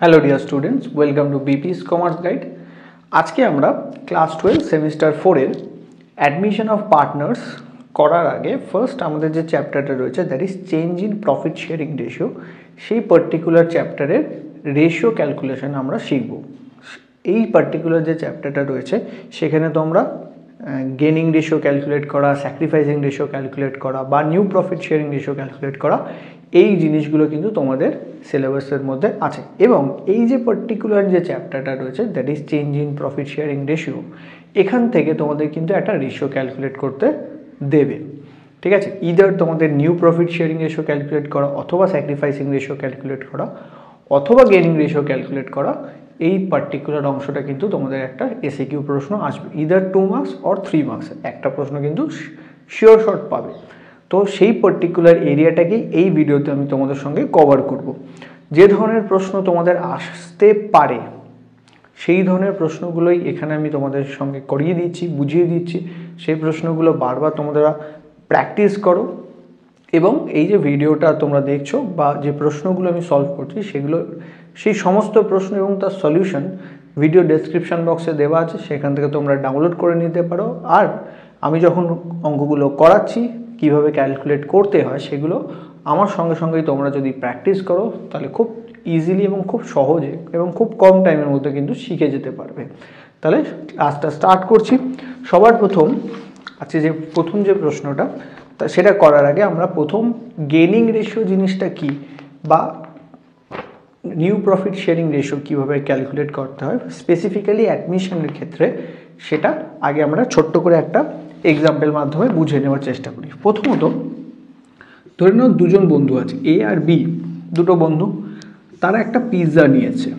Hello dear students, welcome to বিপিস commerce guide. আজকে আমরা ক্লাস 12 সেমিস্টার 4 এর অ্যাডমিশন অফ পার্টনার্স করার আগে ফার্স্ট আমাদের যে চ্যাপ্টারটা রয়েছে that is change in profit sharing ratio, সেই পার্টিকুলার চ্যাপ্টারের রেশিও ক্যালকুলেশন আমরা শিখব। এই পার্টিকুলার যে চ্যাপ্টারটা রয়েছে সেখানে তোমরা গেনিং রেশিও ক্যালকুলেট করা, স্যাক্রিফাইসিং রেশিও ক্যালকুলেট করা বা new profit sharing ratio calculate করা, এই জিনিসগুলো কিন্তু তোমাদের সিলেবাসের মধ্যে আছে। এবং এই যে পার্টিকুলার যে চ্যাপ্টারটা রয়েছে that is change in profit sharing ratio, এখান থেকে তোমাদের কিন্তু একটা রেশিও ক্যালকুলেট করতে দেবে। ঠিক আছে, ইদার তোমাদের new profit sharing ratio calculate করা, অথবা স্যাক্রিফাইসিং রেশিও ক্যালকুলেট করা, অথবা গেনিং রেশিও ক্যালকুলেট করা। এই পার্টিকুলার অংশটা কিন্তু তোমাদের একটা এসএকিউ প্রশ্ন আসবে, ইদার 2 মার্কস অর 3 মার্কস, একটা প্রশ্ন কিন্তু শিওর শর্ট পাবে। তো সেই পার্টিকুলার এরিয়াটাকেই এই ভিডিওতে আমি তোমাদের সঙ্গে কভার করব। যে ধরনের প্রশ্ন তোমাদের আসতে পারে সেই ধরনের প্রশ্নগুলোই এখানে আমি তোমাদের সঙ্গে করিয়ে দিচ্ছি, বুঝিয়ে দিচ্ছি। সেই প্রশ্নগুলো বারবার তোমরা প্র্যাকটিস করো, এবং এই যে ভিডিওটা তোমরা দেখছো বা যে প্রশ্নগুলো আমি সলভ করছি সেগুলো, সেই সমস্ত প্রশ্ন এবং তার সলিউশন ভিডিও ডেসক্রিপশন বক্সে দেওয়া আছে, সেখান থেকে তোমরা ডাউনলোড করে নিতে পারো। আর আমি যখন অঙ্কগুলো করাচ্ছি কিভাবে ক্যালকুলেট করতে হয় সেগুলো আমার সঙ্গে সঙ্গেই তোমরা যদি প্র্যাকটিস করো তাহলে খুব ইজিলি এবং খুব সহজে এবং খুব কম টাইমের মধ্যে কিন্তু শিখে যেতে পারবে। তাহলে ক্লাসটা স্টার্ট করছি। সবার প্রথম আজকে যে প্রথম যে প্রশ্নটা, তা সেটা করার আগে আমরা প্রথম গেনিং রেশিও জিনিসটা কি বা নিউ প্রফিট শেয়ারিং রেশিও কীভাবে ক্যালকুলেট করতে হয় স্পেসিফিক্যালি অ্যাডমিশনের ক্ষেত্রে, সেটা আগে আমরা ছোট্ট করে একটা এক্সাম্পল মাধ্যমে বুঝে নেওয়ার চেষ্টা করি। প্রথমত ধরে নাও দুজন বন্ধু আছে, এ আর বি, দুটো বন্ধু। তারা একটা পিৎজা নিয়েছে।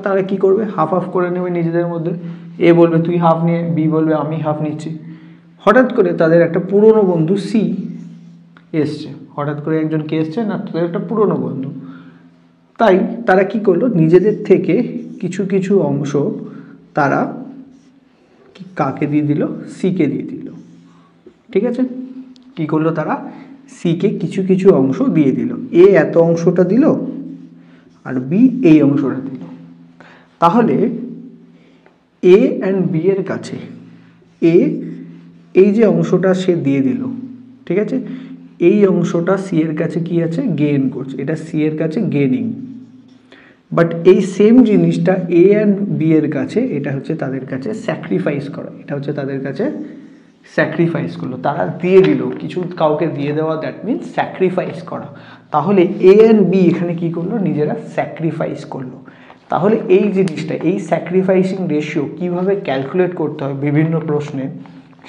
তারা কি করবে, হাফ হাফ করে নেবে নিজেদের মধ্যে। এ বলবে তুই হাফ নিয়ে, বি বলবে আমি হাফ নিচ্ছি। হঠাৎ করে তাদের একটা পুরনো বন্ধু সি এসছে। হঠাৎ করে একজন কে এসছে না, তাদের একটা পুরনো বন্ধু। তাই তারা কি করলো, নিজেদের থেকে কিছু কিছু অংশ তারা কাকে দিয়ে দিল, সিকে দিয়ে দিল। ঠিক আছে, কি করলো তারা, সিকে কিছু কিছু অংশ দিয়ে দিল। এ এত অংশটা দিল আর বি এই অংশটা দিল। তাহলে এ অ্যান্ড বি এর কাছে এ এই যে অংশটা সে দিয়ে দিল, ঠিক আছে, এই অংশটা সি এর কাছে কি আছে, গেইন করছে, এটা সি এর কাছে গেইনিং। বাট এই সেম জিনিসটা এ অ্যান্ড বি এর কাছে, এটা হচ্ছে তাদের কাছে স্যাক্রিফাইস করা, এটা হচ্ছে তাদের কাছে স্যাক্রিফাইস করলো। তারা দিয়ে দিল কিছু, কাউকে দিয়ে দেওয়া, দ্যাট মিনস স্যাক্রিফাইস করা। তাহলে এ অ্যান্ড বি এখানে কি করলো, নিজেরা স্যাক্রিফাইস করলো। তাহলে এই জিনিসটা, এই স্যাক্রিফাইসিং রেশিও কিভাবে ক্যালকুলেট করতে হয় বিভিন্ন প্রশ্নে,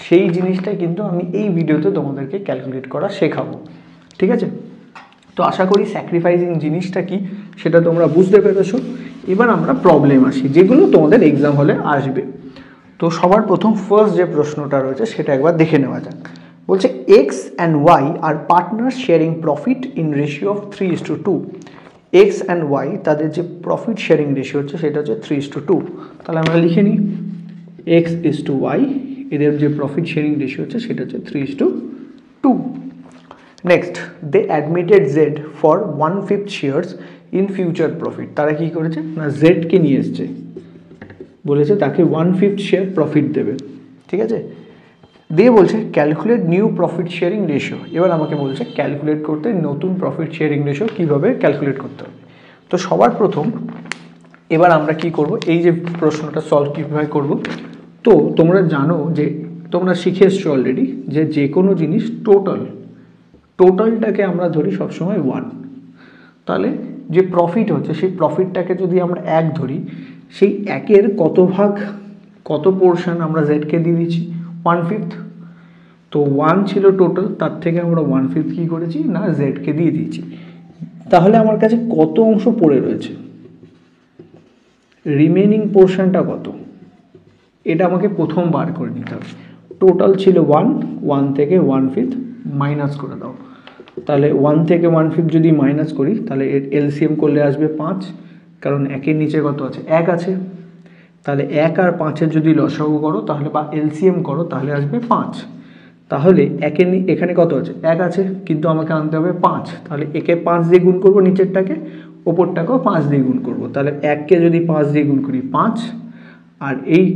সেই জিনিসটাই কিন্তু আমি এই ভিডিওতে তোমাদেরকে ক্যালকুলেট করা শেখাবো। ঠিক আছে, তো আশা করি স্যাক্রিফাইসিং জিনিসটা কি সেটা তোমরা বুঝতে পেরেছো। এবার আমরা প্রবলেম আসি, যেগুলো তোমাদের এক্সাম হলে আসবে। তো সবার প্রথম ফার্স্ট যে প্রশ্নটা রয়েছে সেটা একবার দেখে নেওয়া যাক। বলছে X and Y are partner sharing profit in ratio of 3:2। X and Y তাদের যে প্রফিট শেয়ারিং রেশিও হচ্ছে সেটা হচ্ছে 3:2। তাহলে আমরা লিখে নিই এক্স ইজ টু ওয়াই, এদের যে প্রফিট শেয়ারিং রেশিও হচ্ছে সেটা হচ্ছে 3:2। Next, they admitted Z for 1/5 shares in future profit. তারা কি করেছে না, জেডকে নিয়ে এসছে, বলেছে তাকে 1/5 শেয়ার প্রফিট দেবে। ঠিক আছে, দিয়ে বলছে calculate new profit sharing ratio. এবার আমাকে বলছে ক্যালকুলেট করতে নতুন প্রফিট শেয়ারিং রেশিও কীভাবে ক্যালকুলেট করতে হবে। তো সবার প্রথম এবার আমরা কি করব, এই যে প্রশ্নটা সলভ কীভাবে করব। তো তোমরা জানো যে, তোমরা শিখে এসছো অলরেডি যে যে কোনো জিনিস টোটালটাকে আমরা ধরি সবসময় 1। তাহলে যে প্রফিট হচ্ছে সেই প্রফিটটাকে যদি আমরা 1 ধরি, সেই 1-এর কত ভাগ, কত পোর্শন আমরা জেডকে দিয়ে দিচ্ছি, 1/5। তো 1 ছিল টোটাল, তার থেকে আমরা 1/5 কী করেছি না, জেডকে দিয়ে দিয়েছি। তাহলে আমার কাছে কত অংশ পড়ে রয়েছে, রিমেনিং পোর্শনটা কত, এটা আমাকে প্রথম বার করে নিতে হবে। টোটাল ছিল 1 থেকে 1/5 মাইনাস করে দাও। তাহলে 1 থেকে 1/5 যদি মাইনাস করি তাহলে এর এলসিএম করলে আসবে 5, কারণ 1-এর নিচে কত আছে, 1 আছে। তাহলে 1 আর 5-এর যদি লসাগু করো তাহলে বা এলসিএম করো তাহলে আসবে 5। তাহলে এখানে কত আছে, 1 আছে, কিন্তু আমাকে আনতে হবে 5। তাহলে একে 5 দিয়ে গুণ করবো নিচেরটাকে, ওপরটাকেও 5 দিয়ে গুণ করবো, তাহলে 1কে যদি 5 দিয়ে গুণ করি 5, আর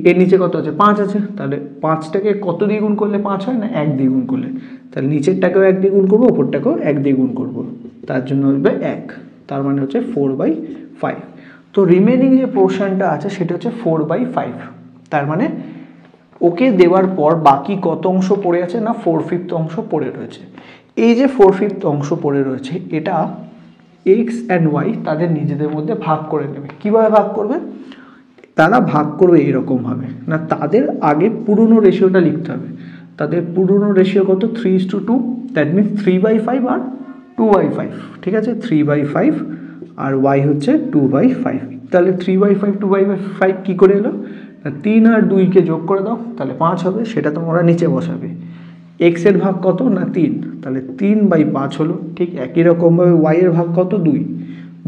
এর নিচে কত আছে 5 আছে, তাহলে 5টাকে কত দিয়ে গুণ করলে 5 হয় না 1 দিয়ে গুণ করলে, তাহলে নিচেরটাকেও 1 দিয়ে গুণ করবো, ওপরটাকেও 1 দিয়ে গুণ করবো, তার জন্য হবে 1, তার মানে হচ্ছে 4/5। তো রিমেনিং যে পোর্শনটা আছে সেটা হচ্ছে 4/5, তার মানে ওকে দেওয়ার পর বাকি কত অংশ পড়ে আছে না 4/5 অংশ পড়ে রয়েছে। এই যে 4/5 অংশ পড়ে রয়েছে এটা এক্স অ্যান্ড ওয়াই তাদের নিজেদের মধ্যে ভাগ করে নেবে। কীভাবে ভাগ করবে? তারা ভাগ করবে এরকমভাবে না, তাদের আগে পুরনো রেশিওটা লিখতে হবে। তাদের পুরনো রেশিও কত 3:2, দ্যাট মিনস 3/5 আর 2/5, ঠিক আছে 3/5 আর ওয়াই হচ্ছে 2/5। তাহলে 3/5 2/5 কী করে এলো? 3 আর 2কে যোগ করে দাও, তাহলে 5 হবে, সেটা তোমরা নিচে বসাবে। এক্সের ভাগ কত না 3, তাহলে 3/5 হলো। ঠিক একই রকমভাবে ওয়াইয়ের ভাগ কত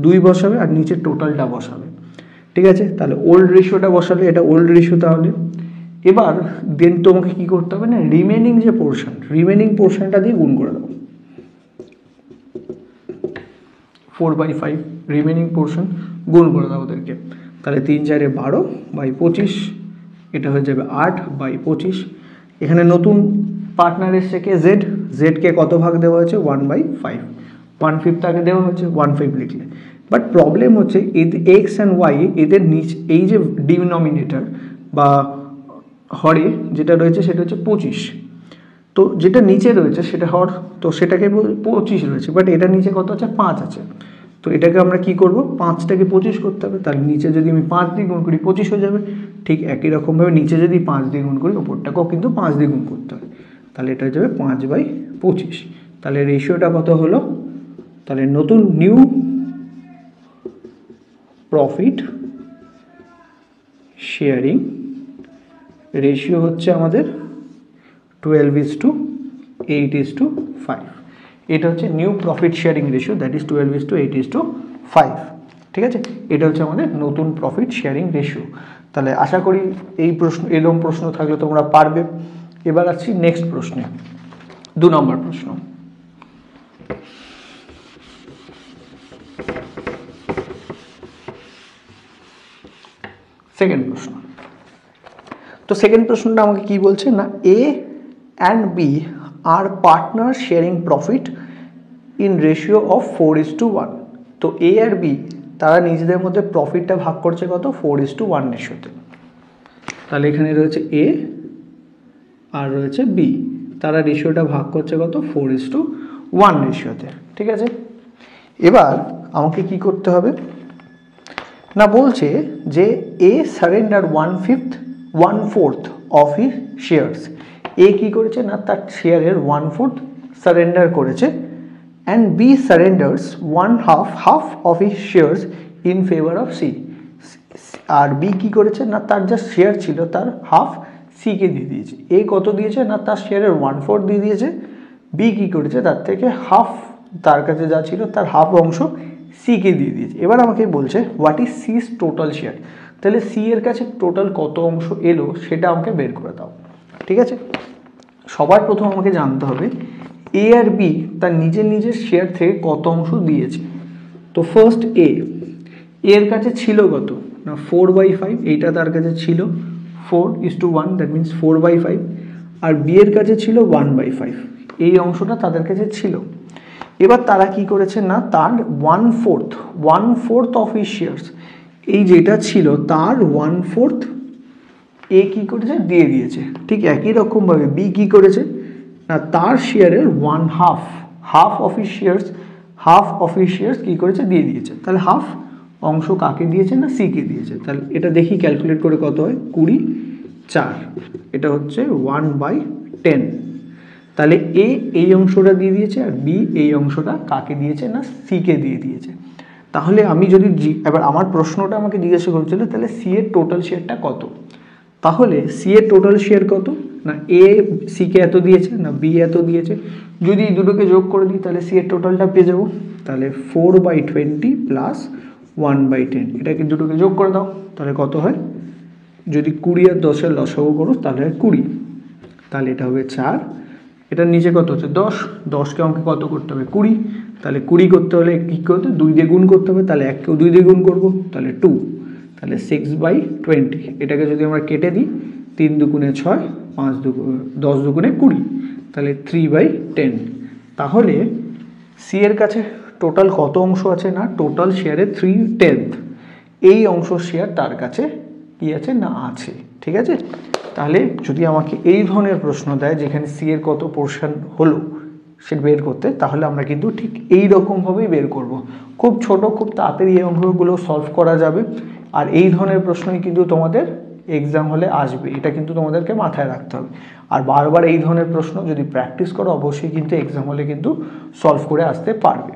2 বসাবে আর নিচে টোটালটা বসাবে, ঠিক আছে। তাহলে ওল্ড রেশিওটা বসালে এটা ওল্ড রেশিও। তাহলে এবার দেন তোমাকে কি করতে হবে না, রিমেনিং যে পোর্শন, রিমেনিং পোর্শনটা দিয়ে গুণ করে দাও। 4/5 রিমেনিং পোর্শন গুণ করে দাও ওদেরকে, তাহলে 3 4 12/25, এটা হয়ে যাবে 8/25। এখানে নতুন পার্টনার এসছে কে জেড, জেডকে কত ভাগ দেওয়া হয়েছে 1/5, 1/5 তাকে দেওয়া হয়েছে 1/5 লিখলে। বাট প্রবলেম হচ্ছে এক্স অ্যান্ড ওয়াই এদের নিচ এই যে ডিনোমিনেটর বা হরে যেটা রয়েছে সেটা হচ্ছে 25, তো যেটা নিচে রয়েছে সেটা হর, তো সেটাকে 25 রয়েছে, বাট এটা নিচে কত আছে 5 আছে। তো এটাকে আমরা কি করব, 5টাকে 25 করতে হবে, তাহলে নিচে যদি আমি 5 দিয়ে গুণ করি 25 হয়ে যাবে। ঠিক একই রকমভাবে নিচে যদি 5 দিয়ে গুণ করি ওপরটাকেও কিন্তু 5 দিয়ে গুণ করতে হবে, তাহলে এটা হয়ে যাবে 5/25। তাহলে রেশিওটা কত হলো, তাহলে নতুন নিউ প্রফিট শেয়ারিং রেশিও হচ্ছে আমাদের 12:8:5। এটা হচ্ছে new profit sharing ratio, that is 12:8:5, ঠিক আছে। এটা হচ্ছে আমাদের নতুন প্রফিট শেয়ারিং রেশিও। তাহলে আশা করি এই প্রশ্ন, এরকম প্রশ্ন থাকলে তোমরা পারবে। এবার আসছি নেক্সট প্রশ্নে, 2 নম্বর প্রশ্ন। সেকেন্ড প্রশ্ন। তো সেকেন্ড প্রশ্নটা আমাকে কি বলছে না, A and B are partner sharing profit in ratio of 4:1। তো এ আর বি তারা নিজেদের মধ্যে প্রফিটটা ভাগ করছে কত 4:1 রেশিওতে। তাহলে এখানে রয়েছে এ আর রয়েছে বি, তারা রেশিওটা ভাগ করছে কত 4:1 রেশিওতে, ঠিক আছে। এবার আমাকে কি করতে হবে না, বলছে যে A surrender 1/4 of his shares. A কি করেছে না, তার শেয়ারের 1/4 সারেন্ডার করেছে, and B surrenders 1/2 of his shares in favour of C. আর বি কি করেছে না, তার যা শেয়ার ছিল তার হাফ সিকে দিয়ে দিয়েছে। এ কত দিয়েছে না, তার শেয়ারের 1/4 দিয়ে দিয়েছে। বি কি করেছে, তার থেকে হাফ, তার কাছে যা ছিল তার হাফ অংশ সিকে দিয়ে দিয়েছে। এবার আমাকে বলছে what is C's total share. তাহলে সি এর কাছে টোটাল কত অংশ এলো সেটা আমাকে বের করে দাও, ঠিক আছে। সবার প্রথম আমাকে জানতে হবে এ আর বি তার নিজের নিজের শেয়ার থেকে কত অংশ দিয়েছে। তো ফার্স্ট এর কাছে ছিল কত না 4/5, এইটা তার কাছে ছিল 4:1, দ্যাট মিনস 4/5। আর বি এর কাছে ছিল 1/5, এই অংশটা তাদের কাছে ছিল। এবার তারা কি করেছে না, তার 1/4 অফ হিজ শেয়ার্স, এই যেটা ছিল তার 1/4 এ কি করেছে দিয়ে দিয়েছে। ঠিক একই রকমভাবে বি কি করেছে না, তার শেয়ারের 1/2 অফ হিজ শেয়ার্স কি করেছে দিয়ে দিয়েছে। তাহলে হাফ অংশ কাকে দিয়েছে না সিকে দিয়েছে। তাহলে এটা দেখি ক্যালকুলেট করে কত হয়, 20/4, এটা হচ্ছে 1/10। তাহলে এ এই অংশটা দিয়ে দিয়েছে আর বি এই অংশটা কাকে দিয়েছে না সিকে দিয়ে দিয়েছে। তাহলে আমি যদি এবার আমার প্রশ্নটা আমাকে জিজ্ঞাসা করছিল তাহলে সি এর টোটাল শেয়ারটা কত। তাহলে সি এর টোটাল শেয়ার কত না, এ সিকে এত দিয়েছে না বি এত দিয়েছে, যদি এই দুটোকে যোগ করে দিই তাহলে সি এর টোটালটা পেয়ে যাবো। তাহলে 4/20 প্লাস 1/10, এটাকে দুটোকে যোগ করে দাও, তাহলে কত হয়, যদি 20 আর 10-এর লসাগু করো তাহলে হয় 20, তাহলে এটা হবে 4। এটার নিচে কত হচ্ছে 10, 10কে আমাকে কত করতে হবে 20, তাহলে 20 করতে হলে কী করতে 2 দিয়ে গুণ করতে হবে, তাহলে 1কেও 2 দিয়ে গুণ করবো, তাহলে 2, তাহলে 6/20। এটাকে যদি আমরা কেটে দিই 3 দুগুণে 6, 10 দুগুণে 20, তাহলে 3/10। তাহলে সি এর কাছে টোটাল কত অংশ আছে না টোটাল শেয়ারে 3/10 এই অংশ শেয়ার তার কাছে কি আছে না আছে। ঠিক আছে, তাহলে যদি আমাকে এই ধরনের প্রশ্ন দেয় যেখানে সি এর কত পোর্শন হলো সেটা বের করতে, তাহলে আমরা কিন্তু ঠিক এই রকমভাবেই বের করব। খুব ছোট, খুব তাড়াতাড়ি এই অঙ্কগুলো সলভ করা যাবে। আর এই ধরনের প্রশ্নই কিন্তু তোমাদের এক্সাম হলে আসবে, এটা কিন্তু তোমাদেরকে মাথায় রাখতে হবে। আর বারবার এই ধরনের প্রশ্ন যদি প্র্যাকটিস করো অবশ্যই কিন্তু এক্সাম হলে কিন্তু সলভ করে আসতে পারবে।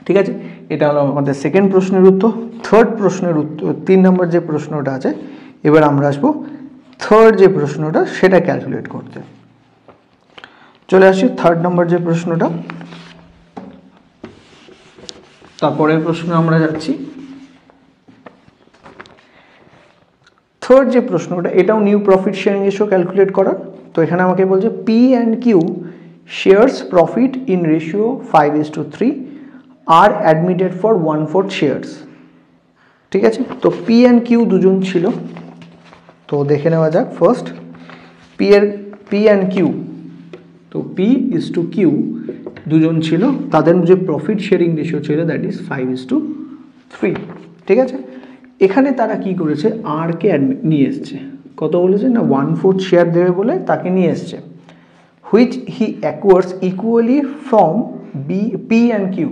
ঠিক আছে, এটা হলো আমাদের সেকেন্ড প্রশ্নের উত্তর। থার্ড প্রশ্নের উত্তর 3 নম্বর যে প্রশ্নটা আছে, এবার আমরা আসবো থার্ড যে প্রশ্নটা সেটা ক্যালকুলেট করতে। চলে আসি থার্ড নম্বর যে প্রশ্নটা, তারপরের প্রশ্ন আমরা যাচ্ছি। থার্ড যে প্রশ্নটা এটাও new profit sharing ratio calculate করার। তো এখানে আমাকে বলছে P and Q shares profit in ratio 5:3 আর অ্যাডমিটেড ফর 1/4 শেয়ার্স। ঠিক আছে, তো পি অ্যান্ড কিউ দুজন ছিল, তো দেখে নেওয়া যাক। ফার্স্ট পি অ্যান্ড কিউ, তো পি ইজ টু কিউ দুজন ছিল, তাদের যে প্রফিট শেয়ারিং রেশিও ছিল দ্যাট ইজ 5:3। ঠিক আছে, এখানে তারা কি করেছে আর কে নিয়ে এসছে, কত বলেছে না 1/4 শেয়ার দেবে বলে তাকে নিয়ে এসছে, which he acquires equally from P and Q.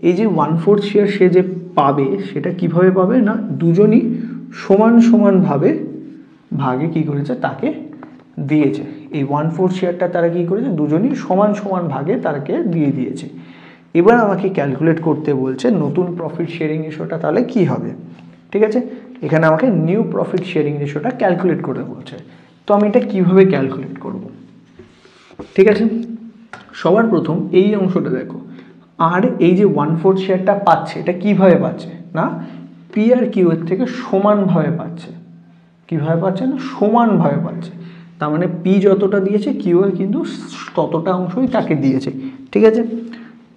এই যে 1/4 শেয়ার সে যে পাবে সেটা কিভাবে পাবে না দুজনই সমান সমানভাবে ভাগে কি করেছে তাকে দিয়েছে। এই 1/4 শেয়ারটা তারা কি করেছে দুজনই সমান সমান ভাগে তাকে দিয়ে দিয়েছে। এবার আমাকে ক্যালকুলেট করতে বলছে নতুন প্রফিট শেয়ারিং রেশিওটা তাহলে কি হবে। ঠিক আছে, এখানে আমাকে নিউ প্রফিট শেয়ারিং রেশিওটা ক্যালকুলেট করতে বলছে। তো আমি এটা কিভাবে ক্যালকুলেট করব। ঠিক আছে, সবার প্রথম এই অংশটা দেখো, আর এই যে 1/4 শেয়ারটা পাচ্ছে এটা কিভাবে পাচ্ছে না পি আর কিউ এর থেকে সমানভাবে পাচ্ছে। কিভাবে পাচ্ছে না সমানভাবে পাচ্ছে, তার মানে পি যতটা দিয়েছে কিউ এর কিন্তু ততটা অংশই তাকে দিয়েছে। ঠিক আছে,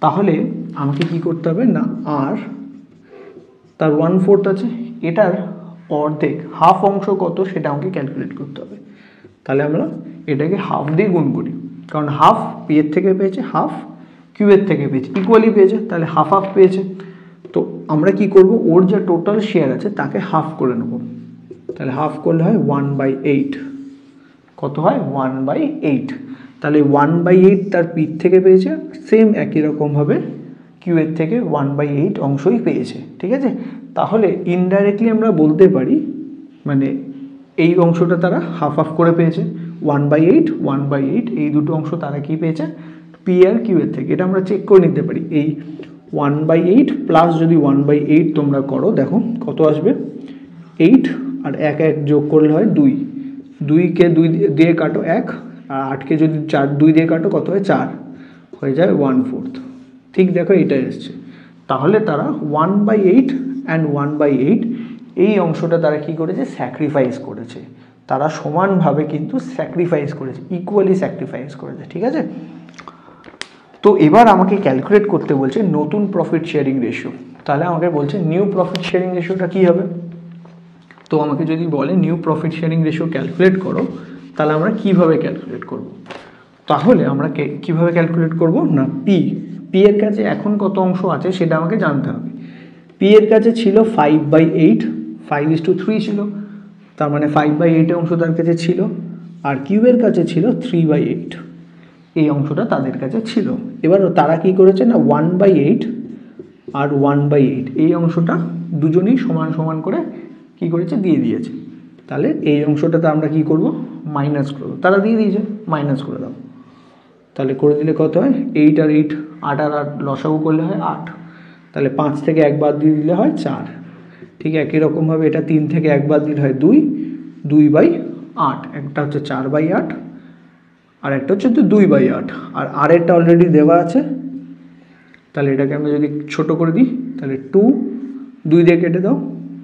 তাহলে আমাকে কি করতে হবে না আর তার 1/4 আছে, এটার অর্ধেক হাফ অংশ কত সেটা আমাকে ক্যালকুলেট করতে হবে। তাহলে আমরা এটাকে হাফ দিয়ে গুণ করি, কারণ হাফ পি এর থেকে পেয়েছে, হাফ কিউ এর থেকে পেয়েছে, ইকুয়ালি পেয়েছে, তাহলে হাফ হাফ পেয়েছে। তো আমরা কি করব ওর যে টোটাল শেয়ার আছে তাকে হাফ করে নেব, তাহলে হাফ করলে হয় 1/8। কত হয় 1/8, তাহলে 1/8 তার পির থেকে পেয়েছে, সেম একই রকমভাবে কিউ এর থেকে 1/8 অংশই পেয়েছে। ঠিক আছে, তাহলে ইনডাইরেক্টলি আমরা বলতে পারি মানে এই অংশটা তারা হাফ হাফ করে পেয়েছে, 1/8 এই দুটো অংশ তারা কি পেয়েছে পি আর কিউ এর থেকে। এটা আমরা চেক করে নিতে পারি, এই 1/8 প্লাস যদি 1/8 তোমরা করো দেখো কত আসবে, 8 আর 1 যোগ করলে হয় 2, 2কে 2 দিয়ে কাটো 1, আর 8কে যদি 2 দিয়ে কাটো কত হয় 4, হয়ে যায় 1/4। ঠিক দেখো এইটাই এসছে। তাহলে তারা 1/8 অ্যান্ড 1/8 এই অংশটা তারা কি করেছে স্যাক্রিফাইস করেছে, তারা সমানভাবে কিন্তু স্যাক্রিফাইস করেছে, ইকুয়ালি স্যাক্রিফাইস করেছে। ঠিক আছে, তো এবার আমাকে ক্যালকুলেট করতে বলছে নতুন প্রফিট শেয়ারিং রেশিও। তাহলে আমাকে বলছে নিউ প্রফিট শেয়ারিং রেশিওটা কী হবে। তো আমাকে যদি বলে new profit sharing ratio calculate করো, তাহলে আমরা কিভাবে ক্যালকুলেট করব। তাহলে আমরা কিভাবে ক্যালকুলেট করব না পি এর কাছে এখন কত অংশ আছে সেটা আমাকে জানতে হবে। পি এর কাছে ছিল 5/8, 5:3 ছিল, তার মানে 5/8 অংশ তার কাছে ছিল, আর কিউ এর কাছে ছিল 3/8 এই অংশটা তাদের কাছে ছিল। এবার তারা কি করেছে না 1/8 আর 1/8 এই অংশটা দুজনেই সমান সমান করে কি করেছে দিয়ে দিয়েছে। তাহলে এই অংশটাতে আমরা কি করব মাইনাস করব, তারা দিয়ে দিয়েছে মাইনাস করে দাও। তাহলে করে দিলে কত হয় 8 আর 8, 8 আর 8 লসাগু করলে হয় 8, তাহলে 5 থেকে 1 বাদ দিয়ে দিলে হয় 4। ঠিক একই রকমভাবে এটা 3 থেকে 1 বাদ দিলে হয় 2, 2/8, একটা হচ্ছে 4/8 আর একটা হচ্ছে 2/8, আর আরেরটা অলরেডি দেওয়া আছে। তাহলে এটাকে আমরা যদি ছোট করে দিই তাহলে 2 দিয়ে কেটে দাও,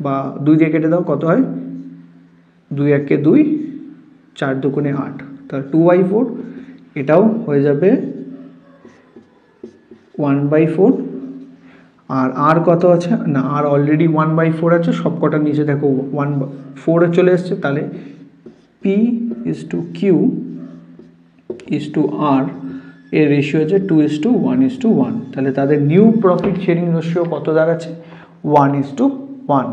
বা 2 দিয়ে কেটে দাও কত হয় 2 1 2, 4 2 8, তাহলে 2/4। এটাও হয়ে যাবে 1/4 আর আর কত আছে না আর অলরেডি 1/4 আছে সব কটার নিচে দেখো 1/4 চলে এসছে তাহলে P is to Q is to R এর রেশিও আছে 2:1:1 তাহলে তাদের নিউ প্রফিট শেয়ারিং রেশিও কত দাঁড়াচ্ছে 1:1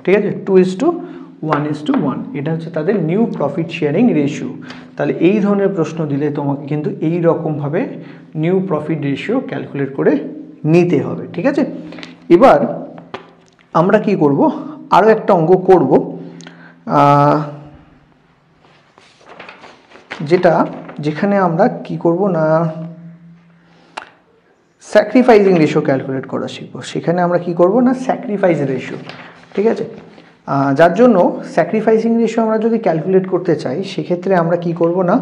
ঠিক আছে 2:1:1 এটা হচ্ছে তাদের নিউ প্রফিট শেয়ারিং রেশিও তাহলে এই ধরনের প্রশ্ন দিলে তোমাকে কিন্তু এই রকমভাবে নিউ প্রফিট রেশিও ক্যালকুলেট করে নিতে হবে ঠিক আছে এবার আমরা কি করব আরও একটা অঙ্ক করব যেখানে আমরা কি করব না স্যাক্রিফাইসিং রেশিও ক্যালকুলেট করা শিখব সেখানে আমরা কি করব না স্যাক্রিফাইস রেশিও ঠিক আছে যার জন্য স্যাক্রিফাইসিং রেশিও আমরা যদি ক্যালকুলেট করতে চাই সেক্ষেত্রে আমরা কি করব না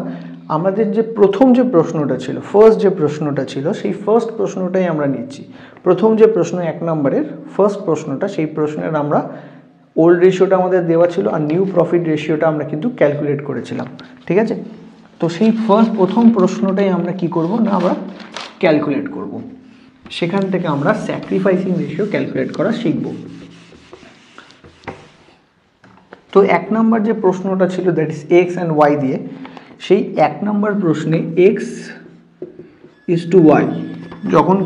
আমাদের যে প্রথম যে প্রশ্নটা ছিল ফার্স্ট যে প্রশ্নটা ছিল সেই ফার্স্ট প্রশ্নটাই আমরা নিচ্ছি প্রথম যে প্রশ্ন 1 নম্বরের ফার্স্ট প্রশ্নটা সেই প্রশ্নের আমরা ওল্ড রেশিওটা আমাদের দেওয়া ছিল আর নিউ প্রফিট রেশিওটা আমরা কিন্তু ক্যালকুলেট করেছিলাম ঠিক আছে তো সেই প্রথম প্রশ্নটাই আমরা কি করব না আমরা ক্যালকুলেট করব সেখান থেকে আমরা স্যাক্রিফাইসিং রেশিও ক্যালকুলেট করা শিখব তো 1 নম্বর যে প্রশ্নটা ছিল that is X and Y দিয়ে সেই 1 নম্বর প্রশ্নে এক্স ইজ টু ওয়াই যখন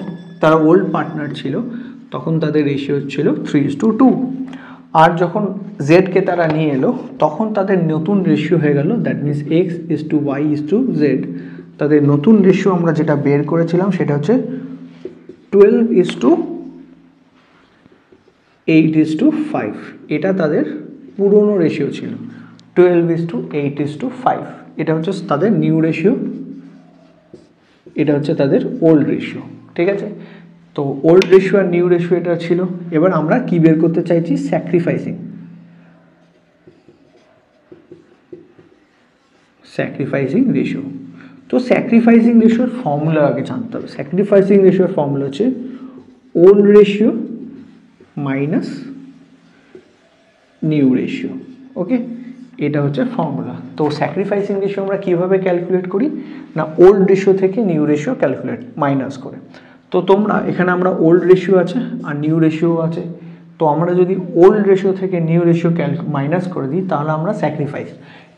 তারা ওল্ড পার্টনার ছিল তখন তাদের রেশিও ছিল 3:2 আর যখন জেডকে তারা নিয়ে এলো তখন তাদের নতুন রেশিও হয়ে গেল that means X is to Y is to Z তাদের নতুন রেশিও আমরা যেটা বের করেছিলাম সেটা হচ্ছে 12:8:5 এটা তাদের পুরনো রেশিও ছিল 12:8:5 এটা হচ্ছে তাদের নিউ রেশিও এটা হচ্ছে তাদের ওল্ড রেশিও ঠিক আছে তো ওল্ড রেশিও আর নিউ রেশিও এটা ছিল এবার আমরা কি বের করতে চাইছি স্যাক্রিফাইসিং রেশিও তো স্যাক্রিফাইসিং রেশিওর ফর্মুলা আগে জানতে হবে স্যাক্রিফাইসিং রেশিওর ফর্মুলা হচ্ছে old ratio minus new ratio ওকে এটা হচ্ছে ফর্মুলা তো স্যাক্রিফাইসিং রেশিও আমরা কীভাবে ক্যালকুলেট করি না ওল্ড রেশিও থেকে নিউ রেশিও ক্যালকুলেট মাইনাস করে তো তোমরা এখানে আমরা ওল্ড রেশিও আছে আর নিউ রেশিও আছে তো আমরা যদি ওল্ড রেশিও থেকে নিউ রেশিও মাইনাস করে দিই তাহলে আমরা স্যাক্রিফাইস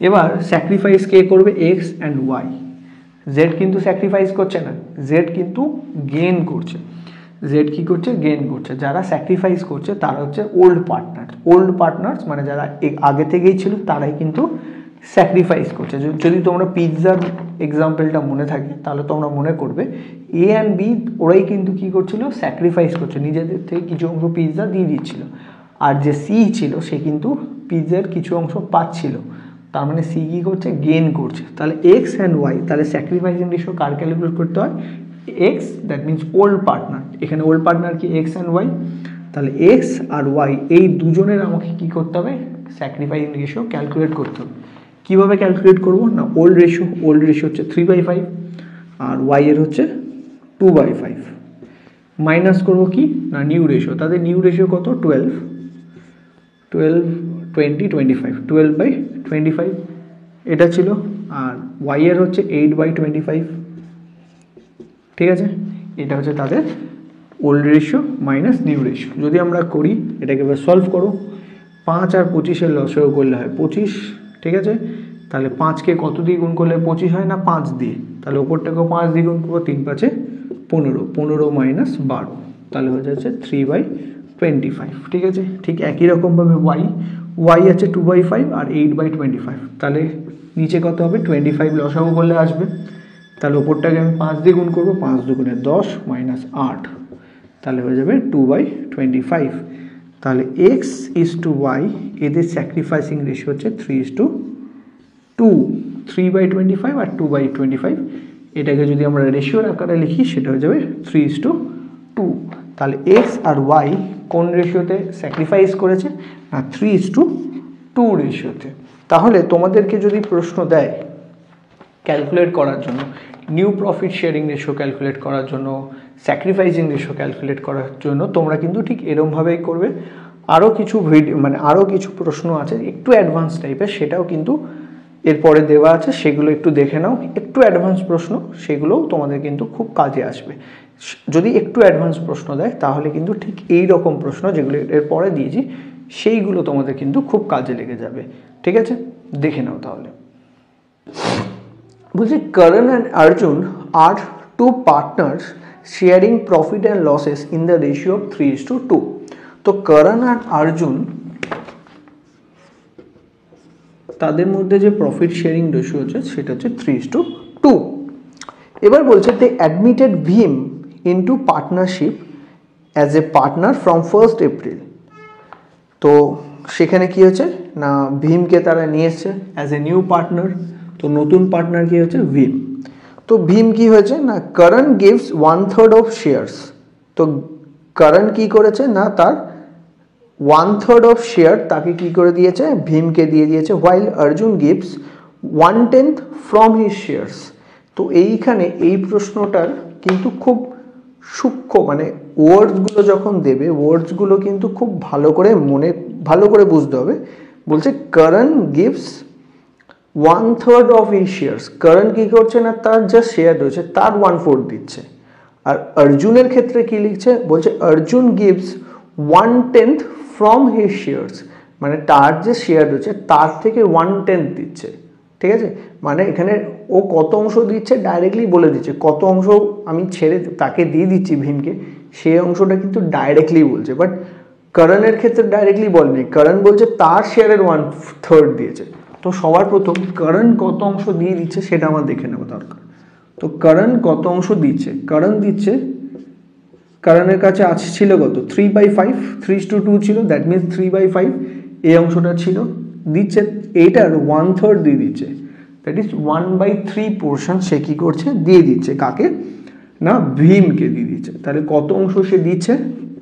এবার স্যাক্রিফাইস কে করবে এক্স অ্যান্ড ওয়াই জেড কিন্তু স্যাক্রিফাইস করছে না জেড কিন্তু গেইন করছে জেড কী করছে গেইন করছে যারা স্যাক্রিফাইস করছে তারা হচ্ছে ওল্ড পার্টনার্স মানে যারা আগে থেকেই ছিল তারাই কিন্তু স্যাক্রিফাইস করছে যদি তোমরা পিৎজার এক্সাম্পলটা মনে থাকে তাহলে তোমরা মনে করবে এ অ্যান্ড বি ওরাই কিন্তু কী করছিল স্যাক্রিফাইস করছে নিজেদের থেকে কিছু অংশ পিৎজা দিয়ে দিচ্ছিল আর যে সি ছিল সে কিন্তু পিৎজার কিছু অংশ পাচ্ছিল তার মানে সি কী করছে গেইন করছে তাহলে এক্স অ্যান্ড ওয়াই তাহলে স্যাক্রিফাইসিং রেশিও কার ক্যালকুলেট করতে হয় x that means old partner এখানে ওল্ড পার্টনার কি এক্স অ্যান্ড ওয়াই তাহলে এক্স আর ওয়াই এই দুজনের আমাকে কী করতে হবে স্যাক্রিফাইসিং রেশিও ক্যালকুলেট করতে হবে কীভাবে ক্যালকুলেট করবো না ওল্ড রেশিও হচ্ছে 3/5 আর ওয়াই এর হচ্ছে 2/5 মাইনাস করবো কি না নিউ রেশিও তাদের নিউ রেশিও কত 12/25 12/25 এটা ছিল আর ওয়াই এর হচ্ছে 8/25 ঠিক আছে এটা হচ্ছে তাদের old ratio minus new ratio যদি আমরা করি এটাকে এবার সলভ করো 5 আর 25-এর লসও করলে হয় 25 ঠিক আছে তাহলে 5কে কত দিয়ে গুণ করলে 25 হয় না 5 দিয়ে তাহলে ওপরটাকেও 5 দিয়ে গুণ করবো 3×5 15 মাইনাস 12 তাহলে হয়ে যাচ্ছে 3/25 ঠিক আছে ঠিক একই রকমভাবে ওয়াই আছে 2/5 আর 8/25 তাহলে নিচে কত হবে 25 লসাগু করলে আসবে তাহলে ওপরটাকে আমি 5 দিয়ে গুণ করবো 5 দুগুণে 10 মাইনাস 8 তাহলে হয়ে যাবে 2/25 তাহলে এক্স ইজ টু ওয়াই এদের স্যাক্রিফাইসিং রেশিও হচ্ছে 3:2 3/25 আর 2/25 এটাকে যদি আমরা রেশিওর আকারে লিখি সেটা হয়ে যাবে 3:2 তাহলে এক্স আর ওয়াই কোন রেশিওতে স্যাক্রিফাইস করেছে না 3:2 রেশিওতে তাহলে তোমাদেরকে যদি প্রশ্ন দেয় ক্যালকুলেট করার জন্য new profit sharing ratio calculate করার জন্য স্যাক্রিফাইসিং রেশিও ক্যালকুলেট করার জন্য তোমরা কিন্তু ঠিক এরমভাবেই করবে আরও কিছু আরও কিছু প্রশ্ন আছে একটু অ্যাডভান্স টাইপের সেটাও কিন্তু এরপরে দেওয়া আছে সেগুলো একটু দেখে নাও একটু অ্যাডভান্স প্রশ্ন সেগুলোও তোমাদের কিন্তু খুব কাজে আসবে যদি একটু অ্যাডভান্স প্রশ্ন দেয় তাহলে কিন্তু ঠিক এই রকম প্রশ্ন যেগুলো এর পরে দিয়েছি সেইগুলো তোমাদের কিন্তু খুব কাজে লেগে যাবে। ঠিক আছে, দেখে নাও তাহলে। বলছি Karan and Arjun are two partners sharing profit and losses in the ratio of 3:2। তো Karan and Arjun তাদের মধ্যে যে প্রফিট শেয়ারিং রেশিও হচ্ছে সেটা হচ্ছে 3:2। এবার বলছে they admitted Bhim into partnership as a partner from 1st April। তো সেখানে কি হচ্ছে না ভীমকে তারা নিয়ে এসছে অ্যাজ এ নিউ পার্টনার। তো নতুন পার্টনার কি হচ্ছে ভীম। তো ভীম কি হয়েছে না Karan gives 1/3 of shares। তো Karan কি করেছে না তার 1/3 of share তাকে কি করে দিয়েছে ভীমকে দিয়ে দিয়েছে, while Arjun gives 1/10 from his shares। তো এইখানে এই প্রশ্নটার কিন্তু খুব সূক্ষ্ম মানে ওয়ার্ডসগুলো যখন দেবে ওয়ার্ডসগুলো কিন্তু খুব ভালো করে বুঝতে হবে। বলছে Karan gives 1/3 of his shares। Karan কি করছে না তার যা শেয়ার রয়েছে তার 1/4 দিচ্ছে। আর অর্জুনের ক্ষেত্রে কি লিখছে বলছে Arjun gives 1/10 from his shares, মানে তার যে শেয়ার রয়েছে তার থেকে 1/10 দিচ্ছে। ঠিক আছে, মানে এখানে ও কত অংশ দিচ্ছে ডাইরেক্টলি বলে দিচ্ছে, কত অংশ আমি ছেড়ে তাকে দিয়ে দিচ্ছি ভীমকে সেই অংশটা কিন্তু ডাইরেক্টলি বলছে। বাট করণের ক্ষেত্রে ডাইরেক্টলি বলেনি, করণ বলছে তার শেয়ারের 1/3 দিয়েছে। তো সবার প্রথম করণ কত অংশ দিয়ে দিচ্ছে সেটা আমার দেখে নেওয়া দরকার। তো করণ কত অংশ দিচ্ছে, করণ দিচ্ছে করণের কাছে ছিল কত 3/5, 3:2 ছিল, দ্যাট মিনস 3/5 এই অংশটা ছিল দিচ্ছে, এইটার 1/3 দিয়ে দিচ্ছে, দ্যাট ইজ 1/3 পোর্শন সে কি করছে দিয়ে দিচ্ছে কাকে না ভীমকে দিয়ে দিচ্ছে। তাহলে কত অংশ সে দিচ্ছে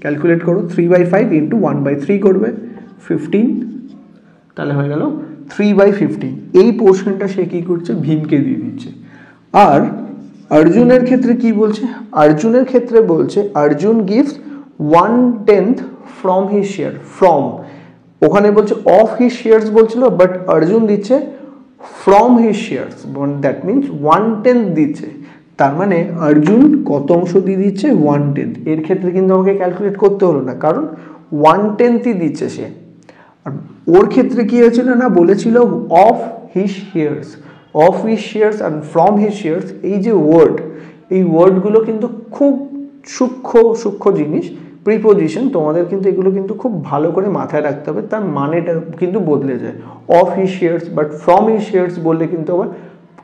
ক্যালকুলেট করো, 3/5 ইন্টু 1/3 করবে 15, তাহলে হয়ে গেল 3/15। এই পোর্শনটা সে কি করছে ভীমকে দিয়ে দিচ্ছে। আর অর্জুনের ক্ষেত্রে কি বলছে, অর্জুনের ক্ষেত্রে বলছে Arjun gives 1/10 from his share, from ওখানে বলছে অফ হিজ শেয়ার্স বলছিল বাট অর্জুন দিচ্ছে from his shares, that means 1/10 দিচ্ছে। তার মানে অর্জুন কত অংশ দিয়ে দিচ্ছে 1/10। এর ক্ষেত্রে কিন্তু আমাকে ক্যালকুলেট করতে হলো না কারণ 1/10ই দিচ্ছে সে। আর ওর ক্ষেত্রে কি হয়েছিল না বলেছিল of his shares, of his shares are from his shares, এই যে ওয়ার্ড এই ওয়ার্ডগুলো কিন্তু খুব সূক্ষ্ম জিনিস, প্রিপোজিশন, তোমাদের কিন্তু এগুলো কিন্তু খুব ভালো করে মাথায় রাখতে হবে, তার মানেটা কিন্তু বদলে যায়। Of his shares but from his shares বললে কিন্তু আবার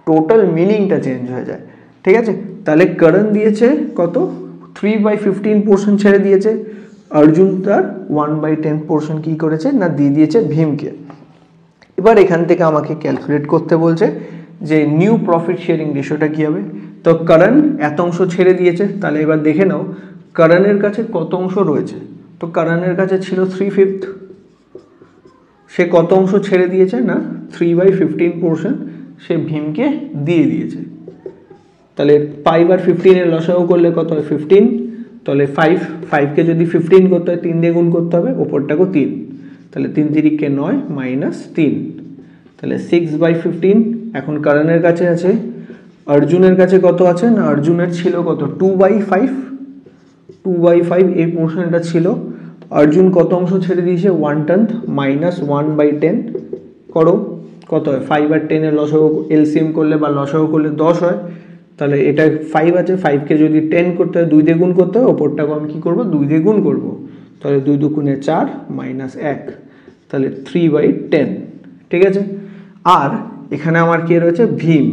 টোটাল মিনিংটা চেঞ্জ হয়ে যায়। ঠিক আছে, তাহলে করণ দিয়েছে কত 3/15 পোর্শন ছেড়ে দিয়েছে, অর্জুন তার 1/10 পোর্শন কি করেছে না দিয়ে দিয়েছে ভীমকে। এবার এখান থেকে আমাকে ক্যালকুলেট করতে বলছে যে নিউ প্রফিট শেয়ারিং রেশিওটা কী হবে। তো করণ এত অংশ ছেড়ে দিয়েছে, তাহলে এবার দেখে নাও করণের কাছে কত অংশ রয়েছে। তো করণের কাছে ছিল 3/5, সে কত অংশ ছেড়ে দিয়েছে না 3/15 পোর্শন সে ভীমকে দিয়ে দিয়েছে। তাহলে 5 আর 15 এর লসাগু করলে কত হয় 15, তাহলে 5কে যদি 15 করতে হয় 3 দিয়ে গুণ করতে হবে, ওপরটাকেও 3, তাহলে 3 তিরিকে 9 মাইনাস 3, তাহলে 6/15। এখন করণের কাছে আছে, অর্জুনের কাছে কত আছে না অর্জুনের ছিল কত 2/5 এই পোর্শনটা ছিল। অর্জুন কত অংশ ছেড়ে দিয়েছে 1/10 মাইনাস 1/10 করো কত হয় 5 আর 10 এর লসাগু এলসিএম করলে বা লসাগু করলে 10 হয়। তাহলে এটা 5 আছে, 5কে যদি 10 করতে হয় 2 দিয়ে গুণ করতে হবে, ওপরটাকে আমি কী করবো 2 দিয়ে গুণ করবো, তাহলে 2 দুগুণে 4 মাইনাস 1, তাহলে 3/10। ঠিক আছে, আর এখানে আমার কে রয়েছে ভীম।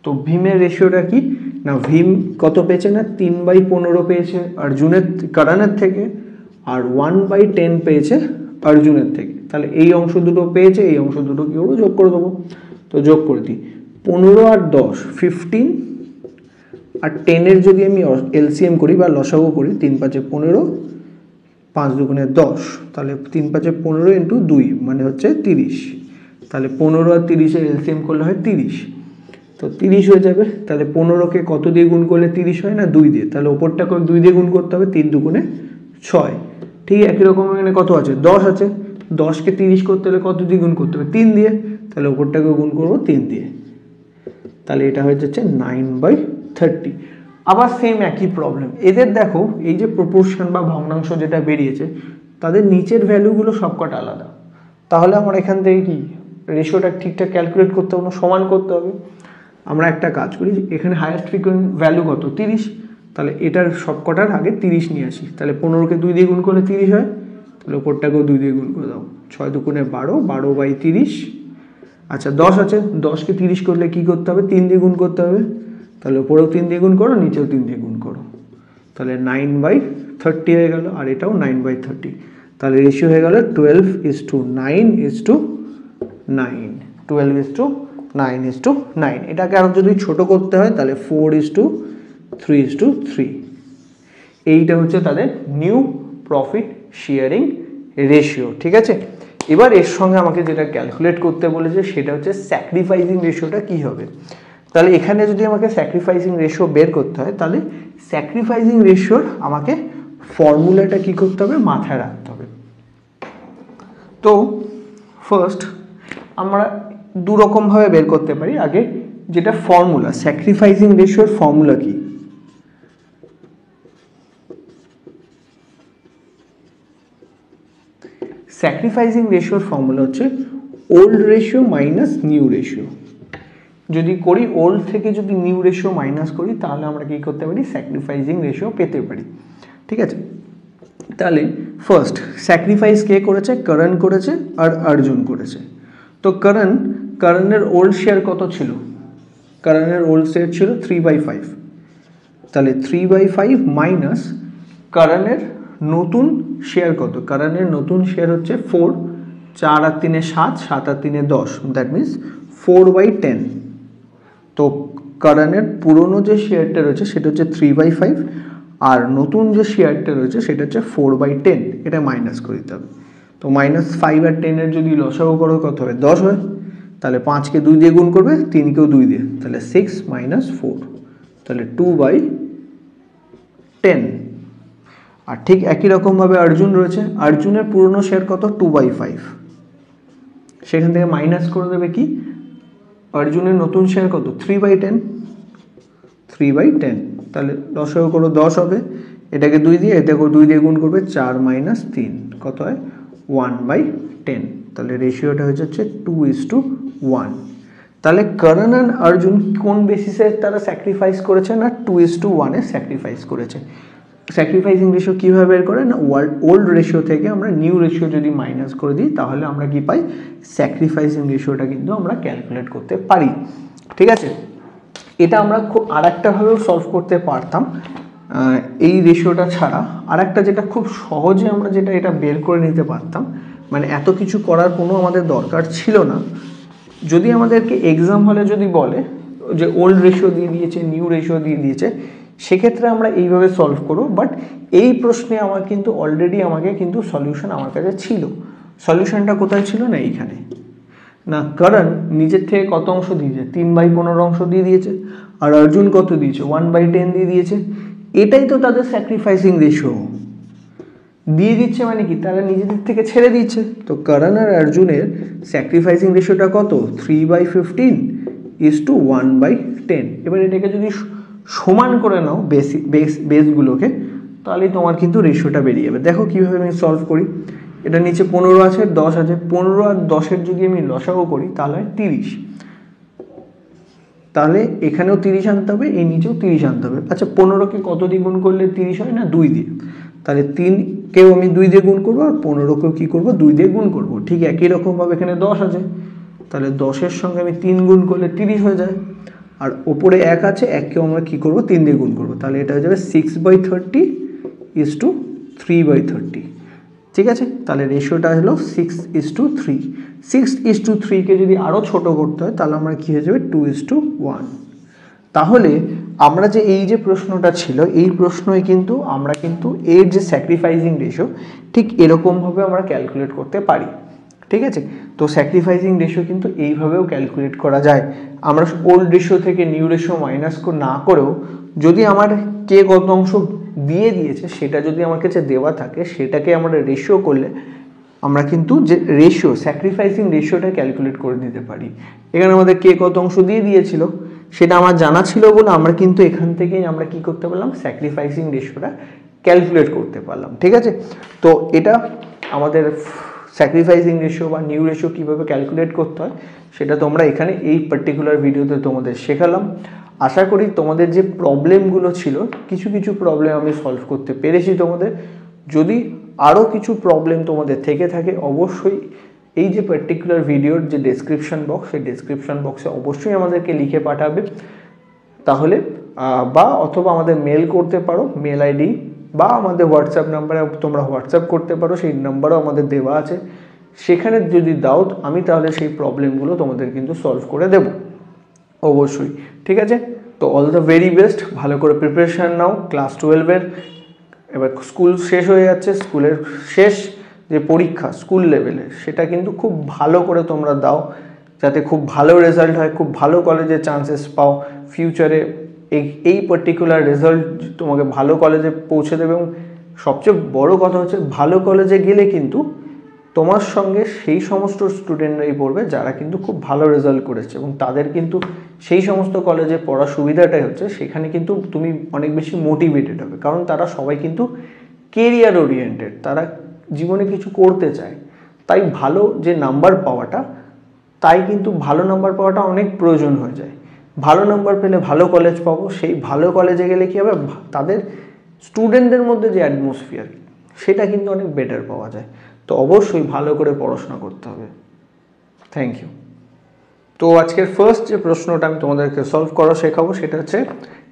তো ভীমের রেশিওটা কি না ভীম কত পেয়েছে না 3/15 পেয়েছে করণের থেকে, আর 1/10 পেয়েছে অর্জুনের থেকে। তাহলে এই অংশ দুটো পেয়েছে, এই অংশ দুটো কী করবো যোগ করে দেবো। তো যোগ করে দিই 15 আর 10 15, আর 10 যদি আমি এলসিএম করি বা লসাগু করি 3 5 15, 5 দুগুণে 10, তাহলে 3 5 15 ইন্টু 2 মানে হচ্ছে 30, তাহলে 15 আর 30 এলসিএম করলে হয় 30, তো 30 হয়ে যাবে। তাহলে 15কে কত দিয়ে গুণ করলে 30 হয় না 2 দিয়ে, তাহলে ওপরটাকে 2 দিয়ে গুণ করতে হবে, 3 দুগুণে 6। ঠিক একই রকম এখানে কত আছে 10 আছে, 10কে 30 করতে হলে কত দিয়ে গুণ করতে হবে 3 দিয়ে, তাহলে ওপরটাকে গুণ করবো 3 দিয়ে, তাহলে এটা হয়ে যাচ্ছে 9/30। আবার সেম একই প্রবলেম, এদের দেখো এই যে প্রপোর্শন বা ভগ্নাংশ যেটা বেরিয়েছে তাদের নিচের ভ্যালুগুলো সবকটা আলাদা, তাহলে আমার এখান থেকে কি রেশিওটা ঠিকঠাক ক্যালকুলেট করতে হবে, সমান করতে হবে। আমরা একটা কাজ করি, এখানে হাইয়েস্ট ফ্রিকোয়েন্ট ভ্যালু কত 30, তাহলে এটার সবকটার আগে 30 নিয়ে আসি, তাহলে 15কে 2 দিয়ে গুণ করলে 30 হয়, তাহলে ওপরটাকেও 2 দিয়ে গুণ করে দাও, 6 দুগুণে 12, 12/30। আচ্ছা 10 আছে, 10কে 30 করলে কি করতে হবে 3 দিয়ে গুণ করতে হবে, তাহলে ওপরেও 3 দিয়ে গুণ করো, নিচেও 3 দিয়ে গুণ করো, তাহলে 9/30 হয়ে গেল, আর এটাও 9/30, তাহলে রেশিও হয়ে গেল 12:9:9, 12:9:9। এটাকে আরও যদি ছোট করতে হয় তাহলে 4:3:3। এইটা হচ্ছে তাদের নিউ প্রফিট শেয়ারিং রেশিও, ঠিক আছে। এবার এর সঙ্গে আমাকে যেটা ক্যালকুলেট করতে বলেছে সেটা হচ্ছে স্যাক্রিফাইসিং রেশিওটা কী হবে। তাহলে এখানে যদি আমাকে স্যাক্রিফাইসিং রেশিও বের করতে হয়, তাহলে স্যাক্রিফাইসিং রেশিওর আমাকে ফর্মুলাটা কী করতে হবে, মাথায় রাখতে হবে। তো ফার্স্ট আমরা দুরকমভাবে বের করতে পারি। আগে যেটা ফর্মুলা, স্যাক্রিফাইসিং রেশিওর ফর্মুলা কি, স্যাক্রিফাইসিং রেশিওর ফর্মুলা হচ্ছে old ratio minus new ratio. যদি করি ওল্ড থেকে যদি নিউ রেশিও মাইনাস করি তাহলে আমরা কী করতে পারি, স্যাক্রিফাইসিং রেশিও পেতে পারি, ঠিক আছে। তাহলে ফার্স্ট স্যাক্রিফাইস কে করেছে, করণ করেছে আর অর্জুন করেছে। তো করণের ওল্ড শেয়ার কত ছিল, করণের ওল্ড শেয়ার ছিল 3/5, তাহলে 3/5 মাইনাস করণের নতুন শেয়ার কত, করণের নতুন শেয়ার হচ্ছে 4, 4 আর 3 7, 7 আর 3 10, দ্যাট মিনস 4/10। তো করণের পুরনো যে শেয়ারটা রয়েছে সেটা হচ্ছে 3/5, আর নতুন যে শেয়ারটা রয়েছে সেটা হচ্ছে 4/10, এটা মাইনাস করে দিতে হবে। তো -5 আর 10 এর যদি লসাগু করো কত হবে, 10 হয়, তাহলে 5কে 2 দিয়ে গুণ করবে, 3কেও 2 দিয়ে, তাহলে 6 - 4, তাহলে 2/10। আর ঠিক একই রকমভাবে অর্জুন রয়েছে, অর্জুনের পুরনো শেয়ার কত 2/5, সেখান থেকে মাইনাস করে দেবে কি, অর্জুনের নতুন শেয়ার কত 3/10, 3/10, তাহলে লসাগু করো 10 হবে, এটাকে 2 দিয়ে এটাকেও 2 দিয়ে গুণ করবে, 4 - 3 কত হয় 1/10, তাহলে রেশিওটা হচ্ছে 2:1। তাহলে করণ আর অর্জুন কোন বেসিসে তারা স্যাক্রিফাইস করেছে না 2:1 স্যাক্রিফাইস করেছে। স্যাক্রিফাইসিং রেশিও কীভাবে বের করে না, ওল্ড রেশিও থেকে আমরা নিউ রেশিও যদি মাইনাস করে দিই তাহলে আমরা কি পাই, স্যাক্রিফাইসিং রেশিওটা কিন্তু আমরা ক্যালকুলেট করতে পারি, ঠিক আছে। এটা আমরা খুব আরেকটাভাবেও সলভ করতে পারতাম এই রেশিওটা ছাড়া, আরেকটা যেটা খুব সহজে আমরা যেটা এটা বের করে নিতে পারতাম, মানে এত কিছু করার কোনো আমাদের দরকার ছিল না। যদি আমাদেরকে এক্সাম হলে যদি বলে যে ওল্ড রেশিও দিয়ে দিয়েছে, নিউ রেশিও দিয়ে দিয়েছে, সেক্ষেত্রে আমরা এইভাবে সলভ করব। বাট এই প্রশ্নে আমার কিন্তু অলরেডি আমাকে কিন্তু সলিউশন আমার কাছে ছিল। সলিউশনটা কোথায় ছিল না, এইখানে না। করণ নিজের থেকে কত অংশ দিয়েছে, 3/15 অংশ দিয়ে দিয়েছে, আর অর্জুন কত দিয়েছে 1/10 দিয়ে দিয়েছে। এটাই তো তাদের স্যাক্রিফাইসিং রেশিও দিয়ে দিচ্ছে, মানে কি তারা নিজেদের থেকে ছেড়ে দিচ্ছে। তো করণ আর অর্জুনের স্যাক্রিফাইসিং রেশিওটা কত 3/15:1/10। এবার এটাকে যদি সমান করে নাও বেসগুলোকে, তাহলেই তোমার কিন্তু রেশিওটা বেরিয়ে যাবে। দেখো কীভাবে আমি সলভ করি। এটা নিচে 15 আছে, 10 আছে, 15 আর 10-এর যদি আমি লসাগু করি তাহলে হয় 30, তাহলে এখানেও 30 আনতে হবে, এই নিচেও 30 আনতে হবে। আচ্ছা 15কে কত দিয়ে গুণ করলে 30 হয় না, 2 দিয়ে, তাহলে 3কেও আমি 2 দিয়ে গুণ করবো, আর 15কেও কী করবো 2 দিয়ে গুণ করবো। ঠিক একই রকমভাবে এখানে 10 আছে, তাহলে 10-এর সঙ্গে আমি 3 গুণ করলে 30 হয়ে যায়, আর ওপরে 1 আছে, 1কেও আমরা কী করবো 3 দিয়ে গুণ করবো, তাহলে এটা হয়ে যাবে 6/30:3/30, ঠিক আছে। তাহলে রেশিওটা হলো 6:3। 6:3কে যদি আরও ছোট করতে হয় তাহলে আমরা কী হয়ে যাবে 2:1। তাহলে আমরা যে এই যে প্রশ্নটা ছিল, এই প্রশ্নই কিন্তু আমরা কিন্তু এর যে স্যাক্রিফাইসিং রেশিও ঠিক এরকমভাবে আমরা ক্যালকুলেট করতে পারি, ঠিক আছে। তো স্যাক্রিফাইসিং রেশিও কিন্তু এইভাবেও ক্যালকুলেট করা যায়। আমরা ওল্ড রেশিও থেকে নিউ রেশিও মাইনাস না করেও যদি আমার কে কত অংশ দিয়ে দিয়েছে সেটা যদি আমার কাছে দেওয়া থাকে, সেটাকে আমরা রেশিও করলে আমরা কিন্তু যে রেশিও স্যাক্রিফাইসিং রেশিওটা ক্যালকুলেট করে দিতে পারি। এখানে আমাদের কে কত অংশ দিয়ে দিয়েছিল, সেটা আমার জানা ছিল বলে আমরা কিন্তু এখান থেকেই আমরা কি করতে পারলাম, স্যাক্রিফাইসিং রেশিওটা ক্যালকুলেট করতে পারলাম। ঠিক আছে, তো এটা আমাদের স্যাক্রিফাইসিং রেশিও বা নিউ রেশিও কীভাবে ক্যালকুলেট করতে হয় সেটা তোমরা এখানে এই পার্টিকুলার ভিডিওতে তোমাদের শেখালাম। আশা করি তোমাদের যে প্রবলেমগুলো ছিল কিছু কিছু প্রবলেম আমি সলভ করতে পেরেছি তোমাদের। যদি আরও কিছু প্রবলেম তোমাদের থেকে থাকে অবশ্যই এই যে পার্টিকুলার ভিডিওর যে ডেসক্রিপশন বক্স, সেই ডেসক্রিপশন বক্সে অবশ্যই আমাদেরকে লিখে পাঠাবে, তাহলে বা অথবা আমাদের মেল করতে পারো, মেল আইডি বা আমাদের হোয়াটসঅ্যাপ নাম্বারে তোমরা হোয়াটসঅ্যাপ করতে পারো, সেই নাম্বারও আমাদের দেওয়া আছে। সেখানে যদি দাও আমি তাহলে সেই প্রবলেমগুলো তোমাদের কিন্তু সলভ করে দেব অবশ্যই। ঠিক আছে, তো অল দ্য ভেরি বেস্ট, ভালো করে প্রিপারেশান নাও। ক্লাস 12-এর এবার স্কুল শেষ হয়ে যাচ্ছে, স্কুলের শেষ যে পরীক্ষা স্কুল লেভেলের সেটা কিন্তু খুব ভালো করে তোমরা দাও, যাতে খুব ভালো রেজাল্ট হয়, খুব ভালো কলেজে চান্সেস পাও ফিউচারে। এই পার্টিকুলার রেজাল্ট তোমাকে ভালো কলেজে পৌঁছে দেবে, এবং সবচেয়ে বড় কথা হচ্ছে ভালো কলেজে গেলে কিন্তু তোমার সঙ্গে সেই সমস্ত স্টুডেন্টরাই পড়বে যারা কিন্তু খুব ভালো রেজাল্ট করেছে, এবং তাদের কিন্তু সেই সমস্ত কলেজে পড়ার সুবিধাটাই হচ্ছে সেখানে কিন্তু তুমি অনেক বেশি মোটিভেটেড হবে, কারণ তারা সবাই কিন্তু কেরিয়ার ওরিয়েন্টেড, তারা জীবনে কিছু করতে চায়। তাই ভালো যে নাম্বার পাওয়াটা, তাই কিন্তু ভালো নাম্বার পাওয়াটা অনেক প্রয়োজন হয়ে যায়। ভালো নাম্বার পেলে ভালো কলেজ পাবো, সেই ভালো কলেজে গেলে কী হবে, তাদের স্টুডেন্টদের মধ্যে যে অ্যাটমসফিয়ার সেটা কিন্তু অনেক বেটার পাওয়া যায়। তো অবশ্যই ভালো করে পড়াশোনা করতে হবে। Thank you. তো আজকের ফার্স্ট যে প্রশ্নটা আমি তোমাদেরকে সলভ করা শেখাবো সেটা হচ্ছে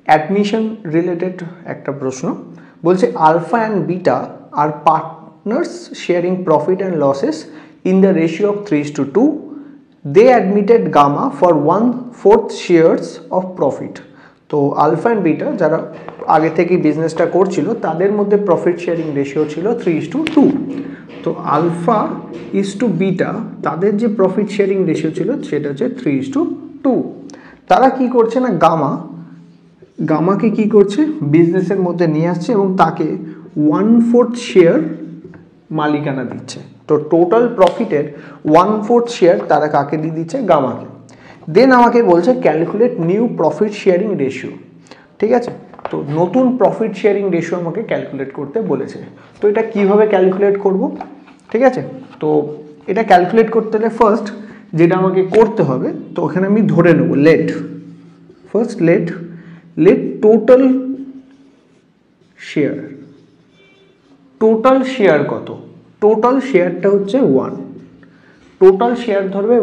অ্যাডমিশন রিলেটেড একটা প্রশ্ন। বলছে alpha and beta are partners sharing profit and losses in the ratio of 3:2. They admitted gamma for 1/4 shares of profit. তো আলফা অ্যান্ড বিটা যারা আগে থেকেই বিজনেসটা করছিল তাদের মধ্যে প্রফিট শেয়ারিং রেশিও ছিল 3:2. তো আলফা ইজ টু বিটা তাদের যে প্রফিট শেয়ারিং রেশিও ছিল সেটা হচ্ছে 3:2. তারা কি করছে না, গামাকে কি করছে, বিজনেসের মধ্যে নিয়ে আসছে এবং তাকে 1/4 শেয়ার মালিকানা দিচ্ছে। তো টোটাল প্রফিটের 1/4 শেয়ার তারা কাকে দিয়ে দিচ্ছে, গামাকে। দেন আমাকে বলছে calculate new profit sharing ratio. ঠিক আছে, তো নতুন প্রফিট শেয়ারিং রেশিও আমাকে ক্যালকুলেট করতে বলেছে। তো এটা কিভাবে ক্যালকুলেট করব, ঠিক আছে, তো এটা ক্যালকুলেট করতে হলে ফার্স্ট যেটা আমাকে করতে হবে, তো ওখানে আমি ধরে নেব let total share. Total share কত, টোটাল শেয়ারটা হচ্ছে 1, টোটাল শেয়ার ধরবে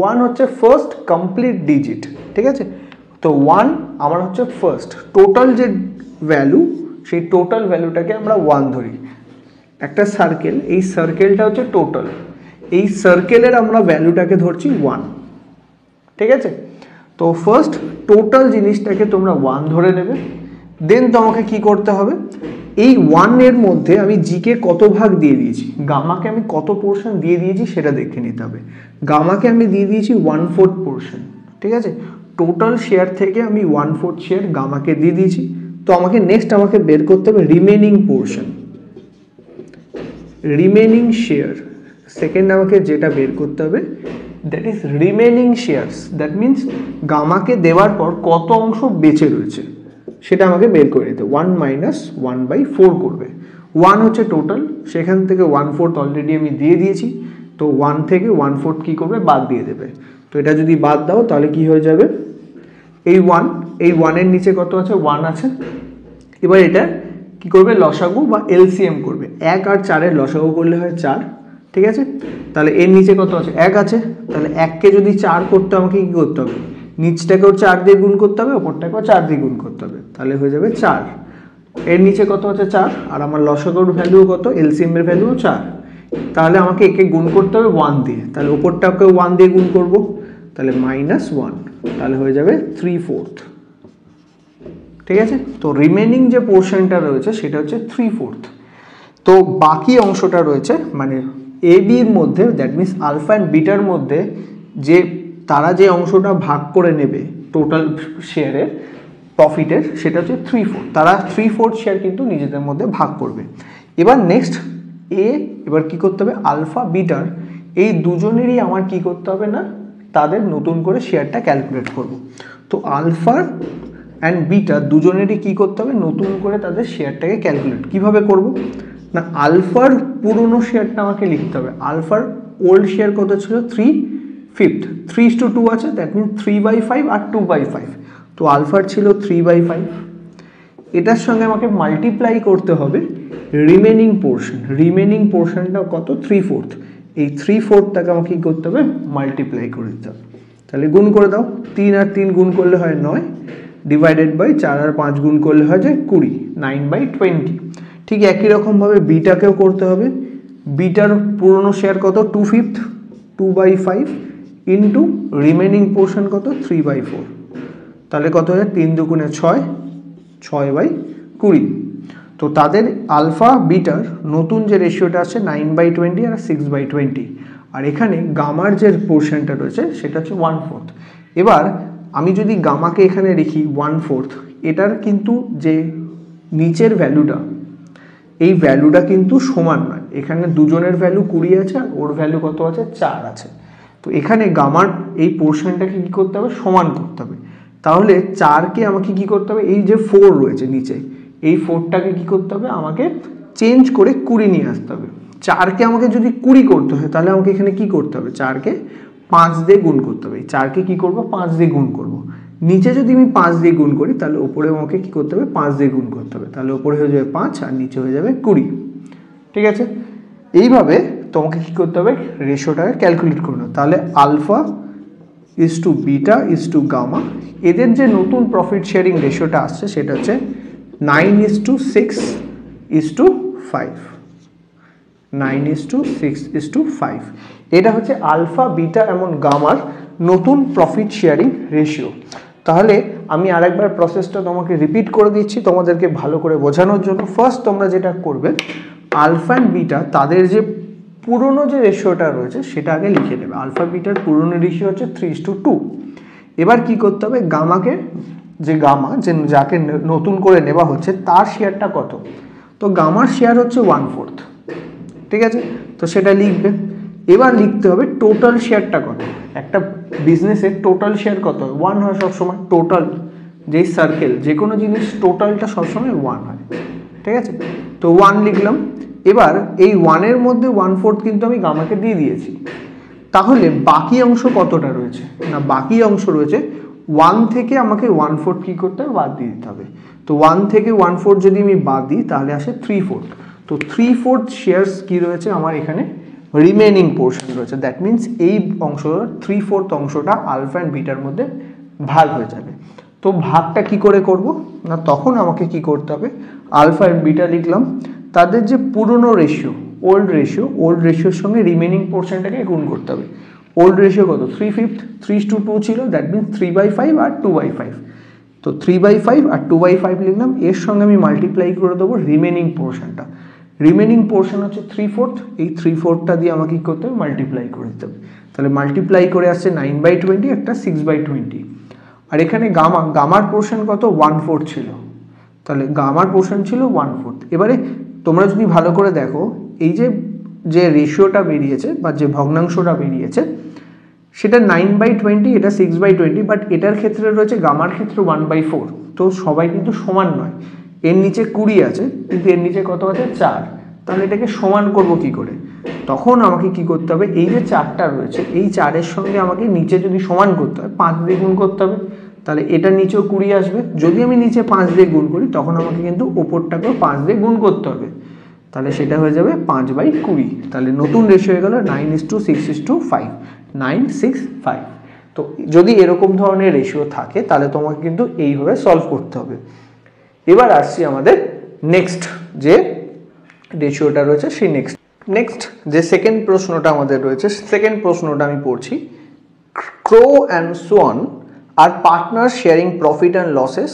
1 হচ্ছে ফার্স্ট কমপ্লিট ডিজিট। ঠিক আছে, তো 1 আমার হচ্ছে ফার্স্ট, টোটাল যে ভ্যালু সেই টোটাল ভ্যালুটাকে আমরা 1 ধরি। একটা সার্কেল, এই সার্কেলটা হচ্ছে টোটাল, এই সার্কেলের আমরা ভ্যালুটাকে ধরছি 1। ঠিক আছে, তো ফার্স্ট টোটাল জিনিসটাকে তোমরা 1 ধরে নেবে। দেন তোমাকে কি করতে হবে, এই 1 এর মধ্যে আমি জিকে কত ভাগ দিয়ে দিয়েছি, গামাকে আমি কত পোর্শন দিয়ে দিয়েছি সেটা দেখে নিতে হবে। গামাকে আমি দিয়ে দিয়েছি 1/4 পোর্শন। ঠিক আছে, টোটাল শেয়ার থেকে আমি 1/4 শেয়ার গামাকে দিয়ে দিয়েছি। তো আমাকে নেক্সট বের করতে হবে remaining portion, remaining share. Second আমাকে যেটা বের করতে হবে that is remaining shares, that means গামাকে দেওয়ার পর কত অংশ বেঁচে রয়েছে সেটা আমাকে বের করে নিতে। 1 - 1/4 করবে। 1 হচ্ছে টোটাল, সেখান থেকে 1/4 অলরেডি আমি দিয়ে দিয়েছি। তো 1 থেকে 1/4 কী করবে, বাদ দিয়ে দেবে। তো এটা যদি বাদ দাও তাহলে কি হয়ে যাবে, এই 1 এর নিচে কত আছে, 1 আছে। এবার এটা কি করবে, লসাগু বা এলসিএম করবে। 1 আর 4 এর লসাগু করলে হয় 4। ঠিক আছে, তাহলে এর নিচে কত আছে, 1 আছে। তাহলে 1কে যদি 4 করতে আমাকে কী করতে হবে, নিচটাকেও 4 দিয়ে গুণ করতে হবে, ওপরটাকেও 4 দিয়ে গুণ করতে হবে, তাহলে হয়ে যাবে 4। এর নিচে কত আছে, 4, আর আমার লসাগুর ভ্যালুও কত, এলসিএম এর ভ্যালুও 4। তাহলে আমাকে একে গুণ করতে হবে 1 দিয়ে, তাহলে ওপরটাকেও 1 দিয়ে গুণ করব, তাহলে -1, তাহলে হয়ে যাবে 3/4। ঠিক আছে, তো রিমেনিং যে পোর্শনটা রয়েছে সেটা হচ্ছে 3/4। তো বাকি অংশটা রয়েছে মানে এ বির মধ্যে, দ্যাট মিনস আলফা অ্যান্ড বিটার মধ্যে যে তারা যে অংশটা ভাগ করে নেবে টোটাল শেয়ারের প্রফিটের, সেটা হচ্ছে 3/4। তারা 3/4 শেয়ার কিন্তু নিজেদের মধ্যে ভাগ করবে। এবার নেক্সট এবার কি করতে হবে, আলফা বিটার এই দুজনেরই আমার কি করতে হবে না, তাদের নতুন করে শেয়ারটা ক্যালকুলেট করব। তো আলফা অ্যান্ড বিটা দুজনেরই কী করতে হবে, নতুন করে তাদের শেয়ারটাকে ক্যালকুলেট কীভাবে করব না, আলফার পুরনো শেয়ারটা আমাকে লিখতে হবে। আলফার ওল্ড শেয়ার কত ছিল 3/5, 3:2 আছে, দ্যাট মিনস 3/5 আর 2/5। তো আলফার ছিল 3/5, এটার সঙ্গে আমাকে মাল্টিপ্লাই করতে হবে রিমেনিং পোর্শন। রিমেনিং পোর্শনটা কত 3/4, এই 3/4টাকে আমাকে কী করতে হবে, মাল্টিপ্লাই করে দিতে হবে। তাহলে গুণ করে দাও, 3 আর 3 গুণ করলে হয় 9, ডিভাইডেড বাই 4 আর 5 গুণ করলে হয় যায় 20, 9/20। ঠিক একই রকমভাবে বিটাকেও করতে হবে। বিটার পুরনো শেয়ার কত 2/5, 2/5 ইন্টু রিমেনিং পোর্শন কত 3/4, তাহলে কত হয় 3 দুগুণে 6, 6/20। তো তাদের আলফা বিটার নতুন যে রেশিওটা আছে 9/20 আর 6/20, আর এখানে গামার যে পোর্শনটা রয়েছে সেটা হচ্ছে 1/4। এবার আমি যদি গামাকে এখানে লিখি 1/4, এটার কিন্তু যে নিচের ভ্যালুটা, এই ভ্যালুটা কিন্তু সমান নয়। এখানে দুজনের ভ্যালু 20 আছে আর ওর ভ্যালু কত আছে 4 আছে। তো এখানে গামার এই পোর্শনটাকে কী করতে হবে, সমান করতে হবে। তাহলে 4কে আমাকে কী করতে হবে, এই যে 4 রয়েছে নিচে, এই 4টাকে কী করতে হবে, আমাকে চেঞ্জ করে 20 নিয়ে আসতে হবে। 4কে আমাকে যদি 20 করতে হয় তাহলে আমাকে এখানে কী করতে হবে, 4কে 5 দিয়ে গুণ করতে হবে। 4কে কী করবো, 5 দিয়ে গুণ করব। নিচে যদি আমি 5 দিয়ে গুণ করি তাহলে ওপরে আমাকে কী করতে হবে, 5 দিয়ে গুণ করতে হবে। তাহলে ওপরে হয়ে যাবে 5 আর নিচে হয়ে যাবে 20। ঠিক আছে, এইভাবে তোমাকে কী করতে হবে, রেশিওটাকে ক্যালকুলেট করতে হবে। তাহলে alpha is to beta is to gamma, এদের যে নতুন প্রফিট শেয়ারিং রেশিওটা আসছে সেটা হচ্ছে 9:6:5, 9:6:5। এটা হচ্ছে আলফা বিটা এবং গামার নতুন প্রফিট শেয়ারিং রেশিও। তাহলে আমি আরেকবার প্রসেসটা তোমাকে রিপিট করে দিচ্ছি তোমাদেরকে ভালো করে বোঝানোর জন্য। ফার্স্ট তোমরা যেটা করবে, আলফা অ্যান্ড বিটা তাদের যে পুরনো যে রেশিওটা রয়েছে সেটা আগে লিখে নেবে। আলফা বিটার পুরনো রেশিও হচ্ছে 3:2। এবার কি করতে হবে, গামাকে, যে গামা যে যাকে নতুন করে নেওয়া হচ্ছে তার শেয়ারটা কত, তো গামার শেয়ার হচ্ছে 1/4। ঠিক আছে, তো সেটা লিখবে। এবার লিখতে হবে টোটাল শেয়ারটা কত। একটা বিজনেসের টোটাল শেয়ার কত হয়, 1 হয় সবসময়। টোটাল যেই সার্কেল, যে কোনো জিনিস টোটালটা সবসময় 1 হয়। ঠিক আছে, তো 1 লিখলাম। এবার এই 1-এর মধ্যে 1/4 কিন্তু আমি গামাকে দিয়ে দিয়েছি। তাহলে বাকি অংশ কতটা রয়েছে না, বাকি অংশ রয়েছে 1 থেকে আমাকে 1/4 কী করতে হবে, বাদ দিয়ে দিতে হবে। তো 1 থেকে 1/4 যদি আমি বাদ দিই তাহলে আসে 3/4। তো 3/4 শেয়ার্স কী রয়েছে আমার এখানে, রিমেনিং পোর্শন রয়েছে। দ্যাট মিনস এই অংশটা 3/4 অংশটা আলফা অ্যান্ড বিটার মধ্যে ভাগ হয়ে যাবে। তো ভাগটা কি করে করব না, তখন আমাকে কি করতে হবে, আলফা অ্যান্ড বিটা লিখলাম, তাদের যে পুরনো রেশিও ওল্ড রেশিওর সঙ্গে রিমেনিং পোর্শনটাকে গুণ করতে হবে। ওল্ড রেশিও কত 3/5, 3:2 ছিল, দ্যাট মিনস 3/5 আর 2/5। তো 3/5 আর 2/5 লিখলাম, এর সঙ্গে আমি মাল্টিপ্লাই করে দেবো রিমেনিং পোর্শনটা। রিমেনিং পোর্শন হচ্ছে 3/4, এই 3/4টা দিয়ে আমাকে কী করতে হবে, মাল্টিপ্লাই করে দিতে হবে। তাহলে মাল্টিপ্লাই করে আসছে 9/20, একটা 6/20। আর এখানে গামার পোর্শন কত 1/4 ছিল, তাহলে গামার পোর্শন ছিল 1/4। এবারে তোমরা যদি ভালো করে দেখো, এই যে রেশিওটা বেরিয়েছে বা যে ভগ্নাংশটা বেরিয়েছে সেটা 9/20, এটা 6/20, বাট এটার ক্ষেত্রে রয়েছে, গামার ক্ষেত্রে 1/4। তো সবাই কিন্তু সমান নয়, এর নিচে 20 আছে কিন্তু এর নিচে কত আছে 4। তাহলে এটাকে সমান করব কি করে, তখন আমাকে কি করতে হবে, এই যে 4টা রয়েছে এই 4-এর সঙ্গে আমাকে নিচে যদি সমান করতে হয় 5 দিয়ে গুণ করতে হবে। তাহলে এটার নিচেও 20 আসবে, যদি আমি নিচে 5 দিয়ে গুণ করি তখন আমাকে কিন্তু ওপরটাকেও 5 দিয়ে গুণ করতে হবে। তাহলে সেটা হয়ে যাবে 5/20। তাহলে নতুন রেশিও হয়ে গেল 9:6:5, 9:6:5। তো যদি এরকম ধরনের রেশিও থাকে তাহলে তোমাকে কিন্তু এইভাবে সলভ করতে হবে। এবার আসছি আমাদের নেক্সট যে রেশিওটা রয়েছে সেই নেক্সট যে সেকেন্ড প্রশ্নটা আমাদের রয়েছে, সেকেন্ড প্রশ্নটা আমি পড়ছি। Crow and swan are partner sharing profit and losses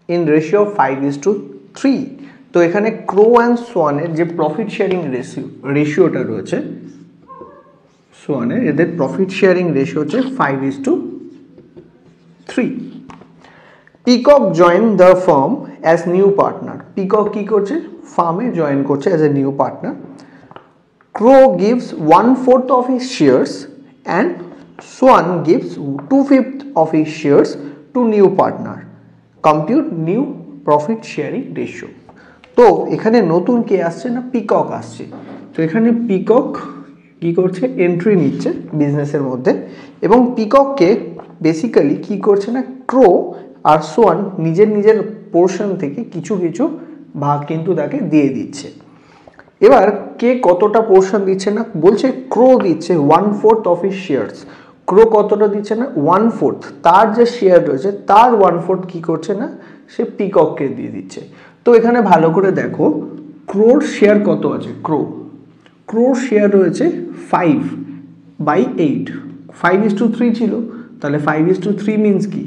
in ratio 5:3। তো এখানে ক্রো অ্যান্ড সোয়ানের যে প্রফিট শেয়ারিং রেশিওটা রয়েছে, সোয়ানের এদের প্রফিট শেয়ারিং রেশিও হচ্ছে 5:3। Peacock join the firm as new partner. Peacock কি করছে, ফার্মে জয়েন করছে as a new partner. Crow gives 1/4 of his shares and swan gives 2/5 of his shares to new partner. Compute new profit sharing ratio. তো এখানে নতুন কে আসছে না peacock আসছে। তো এখানে পিকক কি করছে এন্ট্রি নিচ্ছে বিজনেসের মধ্যে এবং পিকককে বেসিক্যালি কি করছে না ক্রো আর সোয়ান নিজের পোর্শন থেকে কিছু কিছু ভাগ কিন্তু তাকে দিয়ে দিচ্ছে। এবার কে কতটা পোর্শন দিচ্ছে না বলছে ক্রো দিচ্ছে 1/4 of his shares। ক্রো কতটা দিচ্ছে না 1/4, তার যে শেয়ার রয়েছে তার 1/4 কি করছে না সে পিকককে দিয়ে দিচ্ছে। তো এখানে ভালো করে দেখো ক্রোর শেয়ার কত আছে, ক্রোর শেয়ার রয়েছে 5/8, 5:3 ছিল, তাহলে 5:3 মিনস কি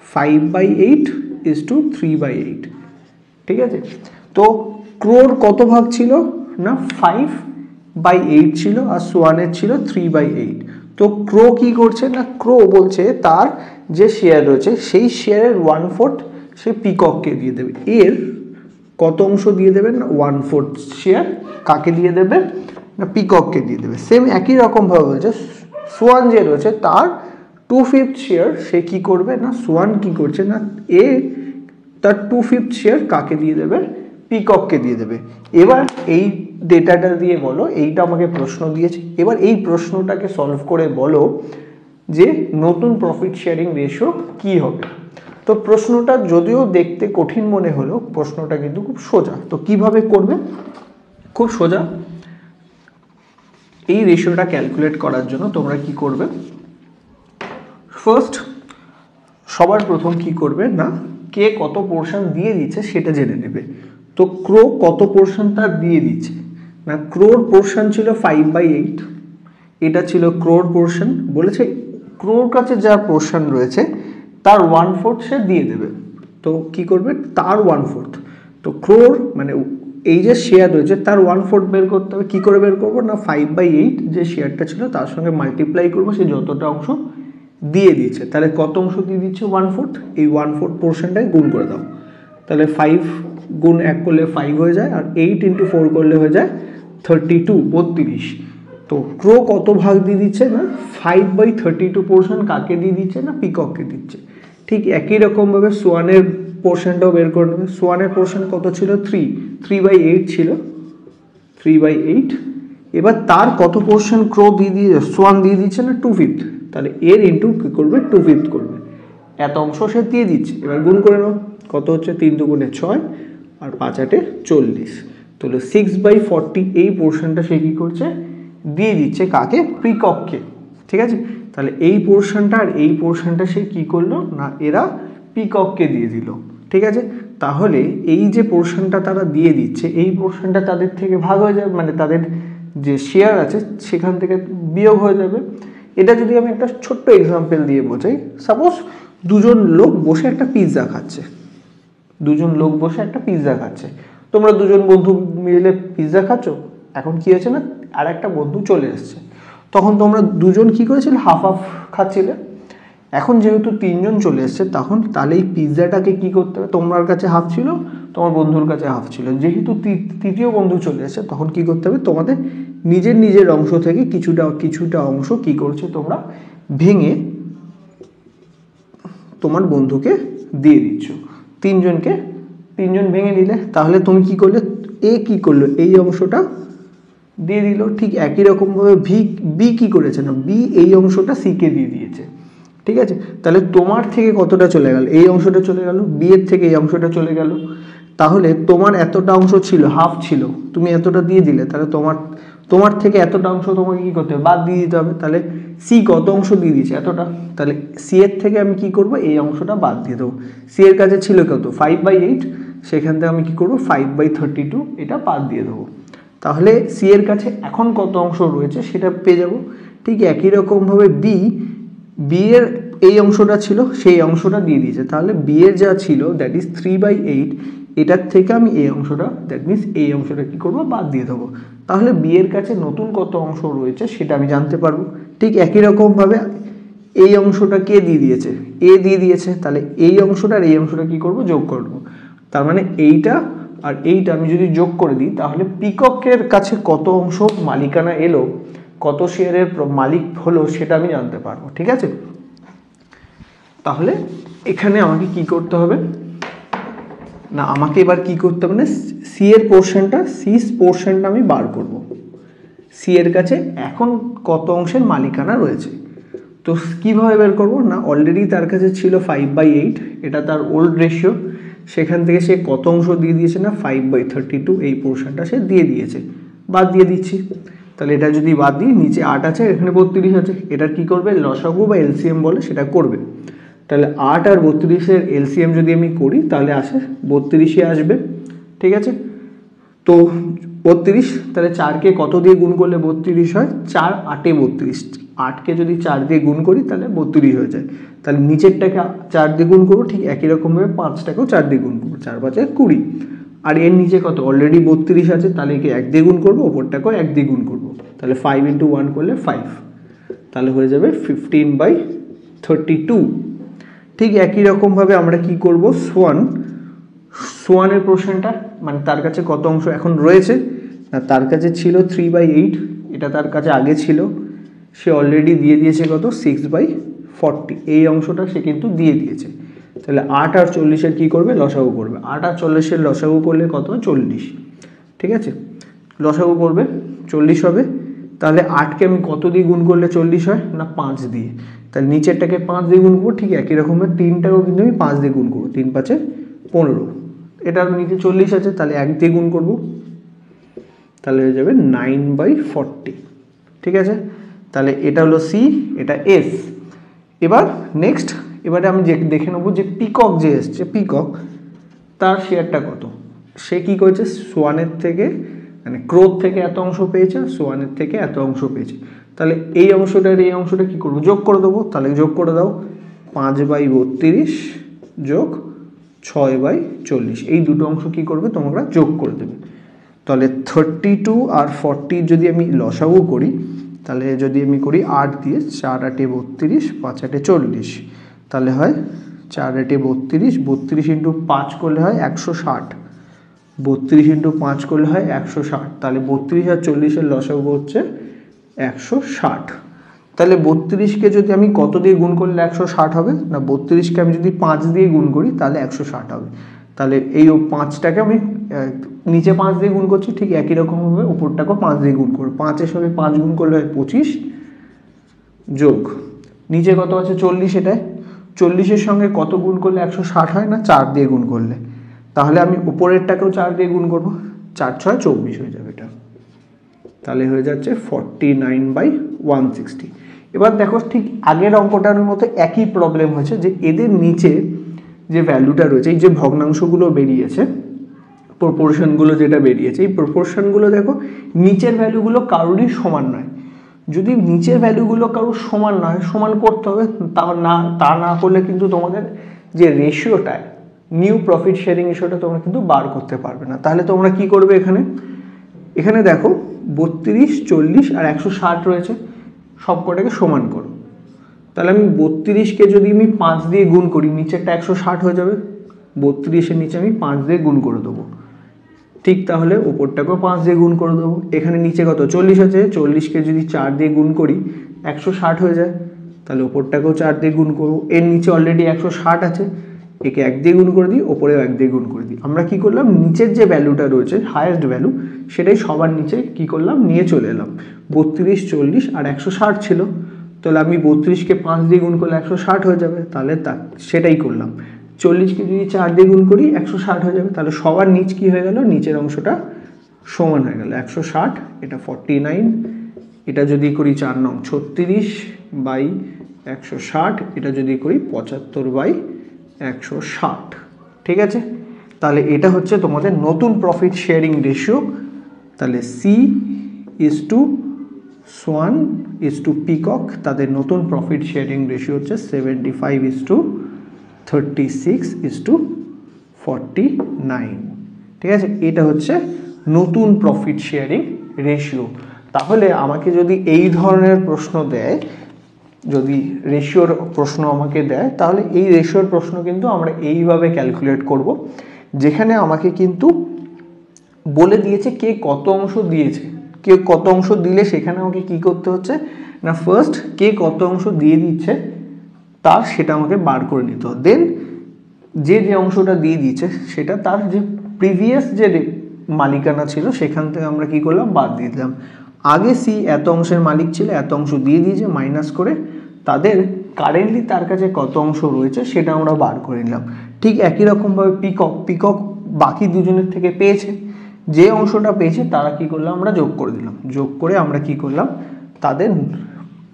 5/8:3/8, ঠিক আছে। তো ক্রোর কত ভাগ ছিল না 5/8 ছিল আর সোয়ানের ছিল 3/8। তো ক্রো কি করছে না ক্রো বলছে তার যে শেয়ার রয়েছে সেই শেয়ারের 1/4 সে পিকককে দিয়ে দেবে। এর কত অংশ দিয়ে দেবে না 1/4 শেয়ার কাকে দিয়ে দেবে না পিকককে দিয়ে দেবে। সেম একই রকম ভাবে হয়েছে সোয়ান যে রয়েছে তার 2/5 শেয়ার সে কি করবে না সোয়ান কি করছে না এ তার 2/5 শেয়ার কাকে দিয়ে দেবে পিকককে দিয়ে দেবে। এবার এই ডেটাটা দিয়ে বলো, এইটা আমাকে প্রশ্ন দিয়েছে, এবার এই প্রশ্নটাকে সলভ করে বলো যে নতুন প্রফিট শেয়ারিং রেশিও কি হবে। তো প্রশ্নটা যদিও দেখতে কঠিন মনে হলো প্রশ্নটা কিন্তু খুব সোজা। তো কিভাবে করবে, খুব সোজা। এই রেশিওটা ক্যালকুলেট করার জন্য তোমরা কি করবে, ফার্স্ট সবার প্রথম কি করবে না কে কত পোর্শন দিয়ে দিচ্ছে সেটা জেনে নেবে। তো ক্রো কত পোর্শন তার দিয়ে দিচ্ছে না ক্রোর পোর্শন ছিল 5/8, এটা ছিল ক্রোর পোর্শন। বলেছে ক্রোর কাছে যা পোর্শন রয়েছে তার 1/4 সে দিয়ে দেবে। তো কি করবে তার 1/4, তো ক্রোর মানে এই যে শেয়ার রয়েছে তার 1/4 বের করতে হবে। কি করে বের করবো না 5/8 যে শেয়ারটা ছিল তার সঙ্গে মাল্টিপ্লাই করবো সে যতটা অংশ দিয়ে দিচ্ছে। তাহলে কত অংশ দিয়ে দিচ্ছে 1/4, এই 1/4 পোর্শনটাই গুণ করে দাও। তাহলে 5 গুণ 1 করলে 5 হয়ে যায় আর 8 × 4 করলে হয়ে যায় 32। তো ক্রো কত ভাগ দিয়ে দিচ্ছে না 5/32 পোর্শন কাকে দিয়ে দিচ্ছে না পিকককে দিচ্ছে। ঠিক একই রকমভাবে সোয়ানের পোর্শনটাও বের করে নেবে। সোয়ানের পোর্শন কত ছিল 3/8 ছিল 3/8। এবার তার কত পোর্শন ক্রো দিয়ে সোয়ান দিয়ে দিচ্ছে না 2/5, তাহলে এর ইন্টু কী করবে 2/5 করবে, এত অংশ সে দিয়ে দিচ্ছে। এবার গুণ করে নাও কত হচ্ছে 3 × 6 আর 5 × 8 = 40। তাহলে 6/40 এই পোর্শনটা সে কী করছে দিয়ে দিচ্ছে কাকে পিকককে, ঠিক আছে। তাহলে এই পোর্শনটা আর এই পোর্শনটা সে কী করলো না এরা পিকককে দিয়ে দিল, ঠিক আছে। তাহলে এই যে পোর্শনটা তারা দিয়ে দিচ্ছে এই পোর্শনটা তাদের থেকে ভাগ হয়ে যাবে, মানে তাদের যে শেয়ার আছে সেখান থেকে বিয়োগ হয়ে যাবে। এটা যদি আমি একটা ছোট্ট এক্সাম্পল দিয়ে বোঝাই, সাপোজ দুজন লোক বসে একটা পিৎজা খাচ্ছে, তোমরা দুজন বন্ধু মিলে পিৎজা খাচ্ছ। এখন কি হয়েছে না আর একটা বন্ধু চলে এসছে, তখন তোমরা দুজন কি করেছিলে হাফ খাচ্ছিলে। এখন যেহেতু 3 জন চলে এসছে তখন তাহলে এই পিৎজাটাকে কি করতে হবে, তোমার কাছে হাফ ছিল তোমার বন্ধুর কাছে হাফ ছিল, যেহেতু তৃতীয় বন্ধু চলে এসছে তখন কি করতে হবে তোমাদের নিজের অংশ থেকে কিছুটা অংশ কি করছো তোমরা ভেঙে তোমার বন্ধুকে দিয়ে দিচ্ছ। 3 জন ভেঙে নিলে, তাহলে তুমি কি করলে এ কি করলো এই অংশটা দিয়ে দিল। ঠিক একই রকমভাবে বি কি করেছে না বি এই অংশটা সিকে দিয়ে দিয়েছে, ঠিক আছে। তাহলে তোমার থেকে কতটা চলে গেল এই অংশটা চলে গেল, বি এর থেকে এই অংশটা চলে গেল। তাহলে তোমার এতটা অংশ ছিল হাফ ছিল, তুমি এতটা দিয়ে দিলে, তাহলে তোমার থেকে এতটা অংশ তোমাকে কি করতে হবে বাদ দিয়ে দিতে হবে। তাহলে সি কত অংশ দিয়ে দিয়েছে এতটা, তাহলে সি এর থেকে আমি কি করব এই অংশটা বাদ দিয়ে দেবো। সি এর কাছে ছিল কত 5/8, সেখান থেকে আমি কি করব 5/32 এটা বাদ দিয়ে দেবো। তাহলে সি এর কাছে এখন কত অংশ রয়েছে সেটা পেয়ে যাব। ঠিক একই রকমভাবে বি এর এই অংশটা ছিল সেই অংশটা দিয়ে দিয়েছে, তাহলে বি এর যা ছিল দ্যাট ইজ 3/8, এটার থেকে আমি এই অংশটা দ্যাট মিনস এই অংশটা কি করব বাদ দিয়ে দেবো। তাহলে বি এর কাছে নতুন কত অংশ রয়েছে সেটা আমি জানতে পারবো। ঠিক একই রকমভাবে এই অংশটা কে দিয়ে দিয়েছে এ দিয়ে দিয়েছে, তাহলে এই অংশটা আর এই অংশটা কি করব যোগ করব। তার মানে এইটা আর এইটা আমি যদি যোগ করে দিই তাহলে পিককের কাছে কত অংশ মালিকানা এলো কত শেয়ারের মালিক হলো সেটা আমি জানতে পারবো। ঠিক আছে, তাহলে এখানে আমাকে কি করতে হবে না, আমাকে এবার কি করতে হবে না, সি এর পোর্শনটা, সিস পোর্শনটা আমি বার করব। সি এর কাছে এখন কত অংশের মালিকানা রয়েছে, তো কীভাবে বের করবো না, অলরেডি তার কাছে ছিল 5/8, এটা তার ওল্ড রেশিও, সেখান থেকে সে কত অংশ দিয়ে দিয়েছে না 5/32, এই পোর্শনটা সে দিয়ে দিয়েছে, বাদ দিয়ে দিচ্ছি। তাহলে এটা যদি বাদ দিই, নিচে 8 আছে, এখানে 32 আছে, এটার কি করবে, লসাগু বা এলসিএম বলে সেটা করবে। তাহলে 8 আর 32-এর এলসিএম যদি আমি করি তাহলে আসে 32-ই আসবে। ঠিক আছে, তো 32, তাহলে 4কে কত দিয়ে গুণ করলে 32 হয়, 4 8-এ 32, 8কে যদি 4 দিয়ে গুণ করি তাহলে 32 হয়ে যায়। তাহলে নিচেরটাকে 4 দিয়ে গুণ করবো, ঠিক একই রকমভাবে 5টাকেও 4 দিয়ে গুণ করবো, 4 5 20, আর এর নিচে কত, অলরেডি 32 আছে, তাহলে একে 1 দিয়ে গুণ করবো, ওপরটাকেও 1 দিয়ে গুণ করবো, তাহলে 5 × 1 করলে 5, তাহলে হয়ে যাবে 15/32। ঠিক একই রকমভাবে আমরা কি করব, সোয়ানের পোর্শনটা, মানে তার কাছে কত অংশ এখন রয়েছে না, তার কাছে ছিল 3/8, এটা তার কাছে আগে ছিল, সে অলরেডি দিয়ে দিয়েছে কত 6/40, এই অংশটা সে কিন্তু দিয়ে দিয়েছে। তাহলে 8 আর 40-এর কী করবে, লসাগু করবে, 8 আর 40-এর লসাগু করলে কত, 40। ঠিক আছে, লসাগু করবে 40 হবে, তাহলে 8কে আমি কত দিয়ে গুণ করলে 40 হয় না 5 দিয়ে, তাহলে নিচেরটাকে 5 দিয়ে গুণ করবো, ঠিক একই রকমের 3টাকেও কিন্তু আমি 5 দিয়ে গুণ করবো, 3 5 15, এটার নিচে 40 আছে, তাহলে 1 দিয়ে গুণ করবো, তাহলে হয়ে যাবে 9/40। ঠিক আছে, তাহলে এটা হলো সি, এটা এস। এবার নেক্সট, এবারে আমি দেখে নেবো যে পিকক যে এসছে, পিকক তার শেয়ারটা কত, সে কি করেছে, সোয়ানের থেকে মানে ক্রোধ থেকে এত অংশ পেয়েছে, সোয়ানের থেকে এত অংশ পেয়েছে, তাহলে এই অংশটার এই অংশটা কি করবো, যোগ করে দেবো, তাহলে যোগ করে দাও, 5/32 যোগ 6/40, এই দুটো অংশ কি করবে তোমরা যোগ করে দেবে। তাহলে 32 আর 40 যদি আমি লসাগু করি, তাহলে যদি আমি করি 8 দিয়ে, 4 8-এ 32, 5 8-এ 40, তাহলে হয় 4 8-এ 32, 32 × 5 করলে হয় 160, 32 × 5 করলে হয় 160, তাহলে 32 আর 40-এর লসাগু হচ্ছে 160। তাহলে 32কে যদি আমি কত দিয়ে গুণ করলে 160 হবে না, 32কে আমি যদি 5 দিয়ে গুণ করি তাহলে 160 হবে, তাহলে এই 5টাকে আমি নিচে 5 দিয়ে গুণ করছি, ঠিক একই রকমভাবে উপরটাকেও 5 দিয়ে গুণ করবো, 5-এর সঙ্গে 5 গুণ করলে হয় 25, যোগ নিচে কত আছে 40, এটায় 40-এর সঙ্গে কত গুণ করলে 160 হয় না, 4 দিয়ে গুণ করলে, তাহলে আমি উপরেরটাকেও 4 দিয়ে গুণ করবো, 4 6 24 হয়ে যাবে এটা, তাহলে হয়ে যাচ্ছে 49/160। এবার দেখো ঠিক আগের অঙ্কটার মতো একই প্রবলেম হয়েছে, যে এদের নিচে যে ভ্যালুটা রয়েছে, এই যে ভগ্নাংশগুলো বেরিয়েছে, প্রপোর্শনগুলো যেটা বেরিয়েছে, এই প্রপোর্শনগুলো দেখো নিচের ভ্যালুগুলো কারোরই সমান নয়, যদি নিচের ভ্যালুগুলো কারোর সমান না হয়, সমান করতে হবে, তা না করলে কিন্তু তোমাদের যে রেশিওটা, নিউ প্রফিট শেয়ারিং রেশিওটা তোমরা কিন্তু বার করতে পারবে না। তাহলে তোমরা কি করবে, এখানে দেখো 32 40 আর 160 রয়েছে, সবকটাকে সমান করো, তাহলে আমি 32কে যদি আমি 5 দিয়ে গুণ করি, নিচেরটা 160 হয়ে যাবে, 32-এর নিচে আমি 5 দিয়ে গুণ করে দেবো, ঠিক তাহলে ওপরটাকেও 5 দিয়ে গুণ করে দেবো, এখানে নিচে কত 40 আছে, 40কে যদি 4 দিয়ে গুণ করি 160 হয়ে যায়, তাহলে ওপরটাকেও 4 দিয়ে গুণ করবো, এর নিচে অলরেডি 160 আছে, একে 1 দিয়ে গুণ করে দিই, ওপরেও 1 দিয়ে গুণ করে দিই। আমরা কি করলাম, নিচের যে ভ্যালুটা রয়েছে হায়েস্ট ভ্যালু, সেটাই সবার নিচে কি করলাম, নিয়ে চলে এলাম। 32 40 আর 160 ছিল, তাহলে আমি 32কে 5 দিয়ে গুণ করলে 160 হয়ে যাবে, তাহলে সেটাই করলাম। 40কে যদি 4 দিয়ে গুণ করি 160 হয়ে যাবে, তাহলে সবার নিচ কি হয়ে গেল, নিচের অংশটা সমান হয়ে গেল 160, এটা 49, এটা যদি করি 4 নং 36/160, এটা যদি করি 75/160। ঠিক আছে, তাহলে এটা হচ্ছে তোমাদের নতুন প্রফিট শেয়ারিং রেশিও। তাহলে C is to swan is to peacock, তাদের নতুন প্রফিট শেয়ারিং রেশিও হচ্ছে 75:36:49। ঠিক আছে, এটা হচ্ছে নতুন প্রফিট শেয়ারিং রেশিও। তাহলে আমাকে যদি এই ধরনের প্রশ্ন দেয়, যদি রেশিওর প্রশ্ন আমাকে দেয়, তাহলে এই রেশিওর প্রশ্ন কিন্তু আমরা এইভাবে ক্যালকুলেট করব, যেখানে আমাকে কিন্তু বলে দিয়েছে কে কত অংশ দিয়েছে, কে কত অংশ দিলে সেখানে আমাকে কি করতে হচ্ছে না, ফার্স্ট কে কত অংশ দিয়ে দিচ্ছে তার সেটা আমাকে বার করে নিতে হবে। দেন যে অংশটা দিয়ে দিচ্ছে সেটা তার যে প্রিভিয়াস যে মালিকানা ছিল সেখান থেকে আমরা কি করলাম, বাদ দিয়ে দিলাম। আগে সি এত অংশের মালিক ছিল, এত অংশ দিয়ে দিয়েছে, মাইনাস করে তাদের কারেন্টলি তার কাছে কত অংশ রয়েছে সেটা আমরা বার করে নিলাম। ঠিক একই রকমভাবে পিকক বাকি দুজনের থেকে পেয়েছে, যে অংশটা পেয়েছে তারা কি করলাম, আমরা যোগ করে দিলাম। যোগ করে আমরা কি করলাম, তাদের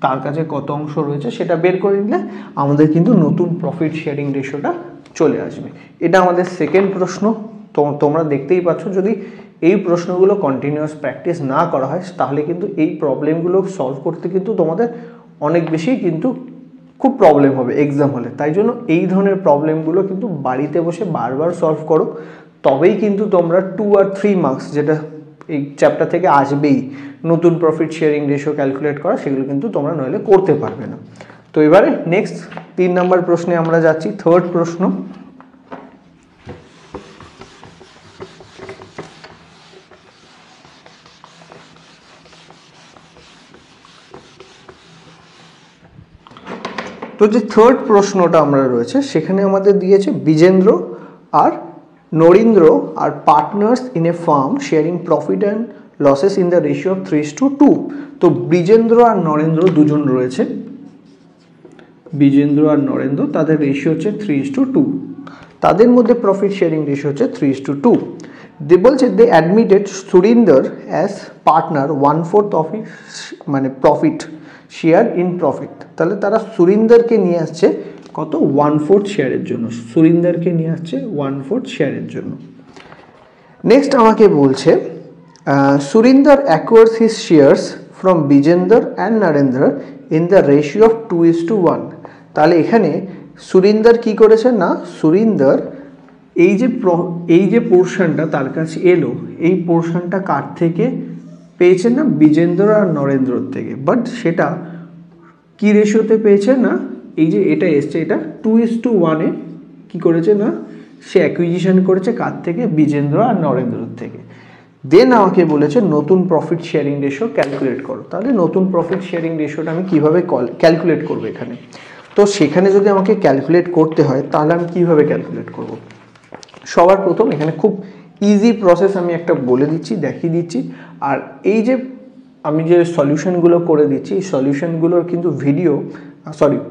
তার কাছে কত অংশ রয়েছে সেটা বের করে নিলে আমাদের কিন্তু নতুন প্রফিট শেয়ারিং রেশিওটা চলে আসবে। এটা আমাদের সেকেন্ড প্রশ্ন। তো তোমরা দেখতেই পাচ্ছ, যদি এই প্রশ্নগুলো কন্টিনিউয়াস প্র্যাকটিস না করা হয় তাহলে কিন্তু এই প্রবলেমগুলো সলভ করতে কিন্তু তোমাদের অনেক বেশি কিন্তু খুব প্রবলেম হবে এক্সাম হলে। তাই জন্য এই ধরনের প্রবলেমগুলো কিন্তু বাড়িতে বসে বারবার সলভ করো, তবেই কিন্তু তোমরা 2 আর 3 মার্কস যেটা এই চ্যাপ্টার থেকে আসবেই, নতুন প্রফিট শেয়ারিং রেশিও ক্যালকুলেট করা, সেগুলো কিন্তু তোমরা নইলে করতে পারবে না। তো এবারে নেক্সট 3 নম্বর প্রশ্নে আমরা যাচ্ছি। থার্ড প্রশ্ন, তো যে থার্ড প্রশ্নটা আমরা রয়েছে সেখানে আমাদের দিয়েছে বিজেন্দ্র আর Narendra are partners in a firm sharing profit and losses in the ratio of 3:2। তো বিজেন্দ্র আর নরেন্দ্র দুজন রয়েছে, বিজেন্দ্র আর নরেন্দ্র, তাদের রেশিও হচ্ছে 3:2, তাদের মধ্যে প্রফিট শেয়ারিং রেশিও হচ্ছে 3:2। দে বলছে they admitted Surinder as partner 1/4 of his মানে প্রফিট শেয়ার ইন প্রফিট। তাহলে তারা সুরিন্দরকে নিয়ে আসছে কত, 1/4 শেয়ারের জন্য, সুরিন্দরকে নিয়ে আসছে 1/4 শেয়ারের জন্য। নেক্সট আমাকে বলছে Surinder acquires his shares from Vijender and Narendra in the ratio of 2:1। তাহলে এখানে সুরিন্দর কি করেছে না, সুরিন্দর এই যে পোর্শনটা তার কাছে এলো, এই পোর্শনটা কার থেকে পেয়েছে না, বিজেন্দ্র আর নরেন্দ্রর থেকে। বাট সেটা কি রেশিওতে পেয়েছে না, এই যে এটা এসছে এটা 2:1-এ কি করেছে না, সে অ্যাকুইজিশন করেছে কার থেকে, বিজেন্দ্র আর নরেন্দ্রর থেকে। দেন আমাকে বলেছে নতুন প্রফিট শেয়ারিং রেশিও ক্যালকুলেট করো। তাহলে নতুন প্রফিট শেয়ারিং রেশিওটা আমি কিভাবে ক্যালকুলেট করবো এখানে, তো সেখানে যদি আমাকে ক্যালকুলেট করতে হয় তাহলে আমি কিভাবে ক্যালকুলেট করব। সবার প্রথম এখানে খুব ইজি প্রসেস আমি একটা বলে দিচ্ছি, দেখিয়ে দিচ্ছি। আর এই যে আমি যে সলিউশনগুলো করে দিচ্ছি, এই সলিউশনগুলোর কিন্তু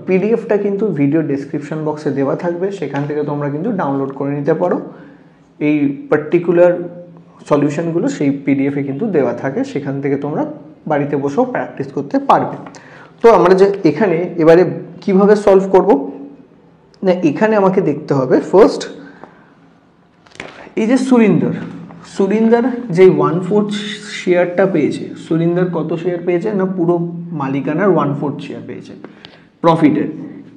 পিডিএফটা কিন্তু ভিডিও ডেসক্রিপশন বক্সে দেওয়া থাকবে, সেখান থেকে তোমরা কিন্তু ডাউনলোড করে নিতে পারো। এই পার্টিকুলার সলিউশনগুলো সেই পিডিএফে কিন্তু দেওয়া থাকে, সেখান থেকে তোমরা বাড়িতে বসেও প্র্যাকটিস করতে পারবে। তো আমরা যে এখানে এবারে কিভাবে সলভ করব না, এখানে আমাকে দেখতে হবে ফার্স্ট এই যে সুরিন্দর যে 1/4 শেয়ারটা পেয়েছে, সুরিন্দর কত শেয়ার পেয়েছে না, পুরো মালিকানার 1/4 শেয়ার পেয়েছে প্রফিটের।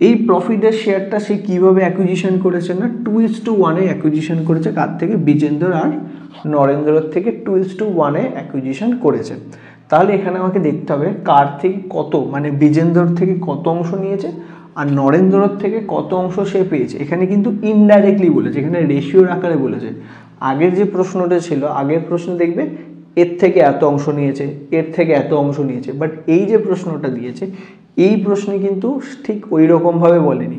এই প্রফিটের শেয়ারটা সে কীভাবে অ্যাকুইজিশন করেছে না, 2:1-এ অ্যাকুইজিশন করেছে কার থেকে, বিজেন্দ্র আর নরেন্দ্রর থেকে 2:1-এ অ্যাকুইজিশন করেছে। তাহলে এখানে আমাকে দেখতে হবে কার থেকে কত, মানে বিজেন্দ্রর থেকে কত অংশ নিয়েছে আর নরেন্দ্রর থেকে কত অংশ সে পেয়েছে। এখানে কিন্তু ইনডাইরেক্টলি বলেছে, এখানে রেশিওর আকারে বলেছে। আগের যে প্রশ্নটা ছিল, আগের প্রশ্ন দেখবে এর থেকে এত অংশ নিয়েছে, এর থেকে এত অংশ নিয়েছে, বাট এই যে প্রশ্নটা দিয়েছে এই প্রশ্নে কিন্তু ঠিক ওই রকমভাবে বলেনি,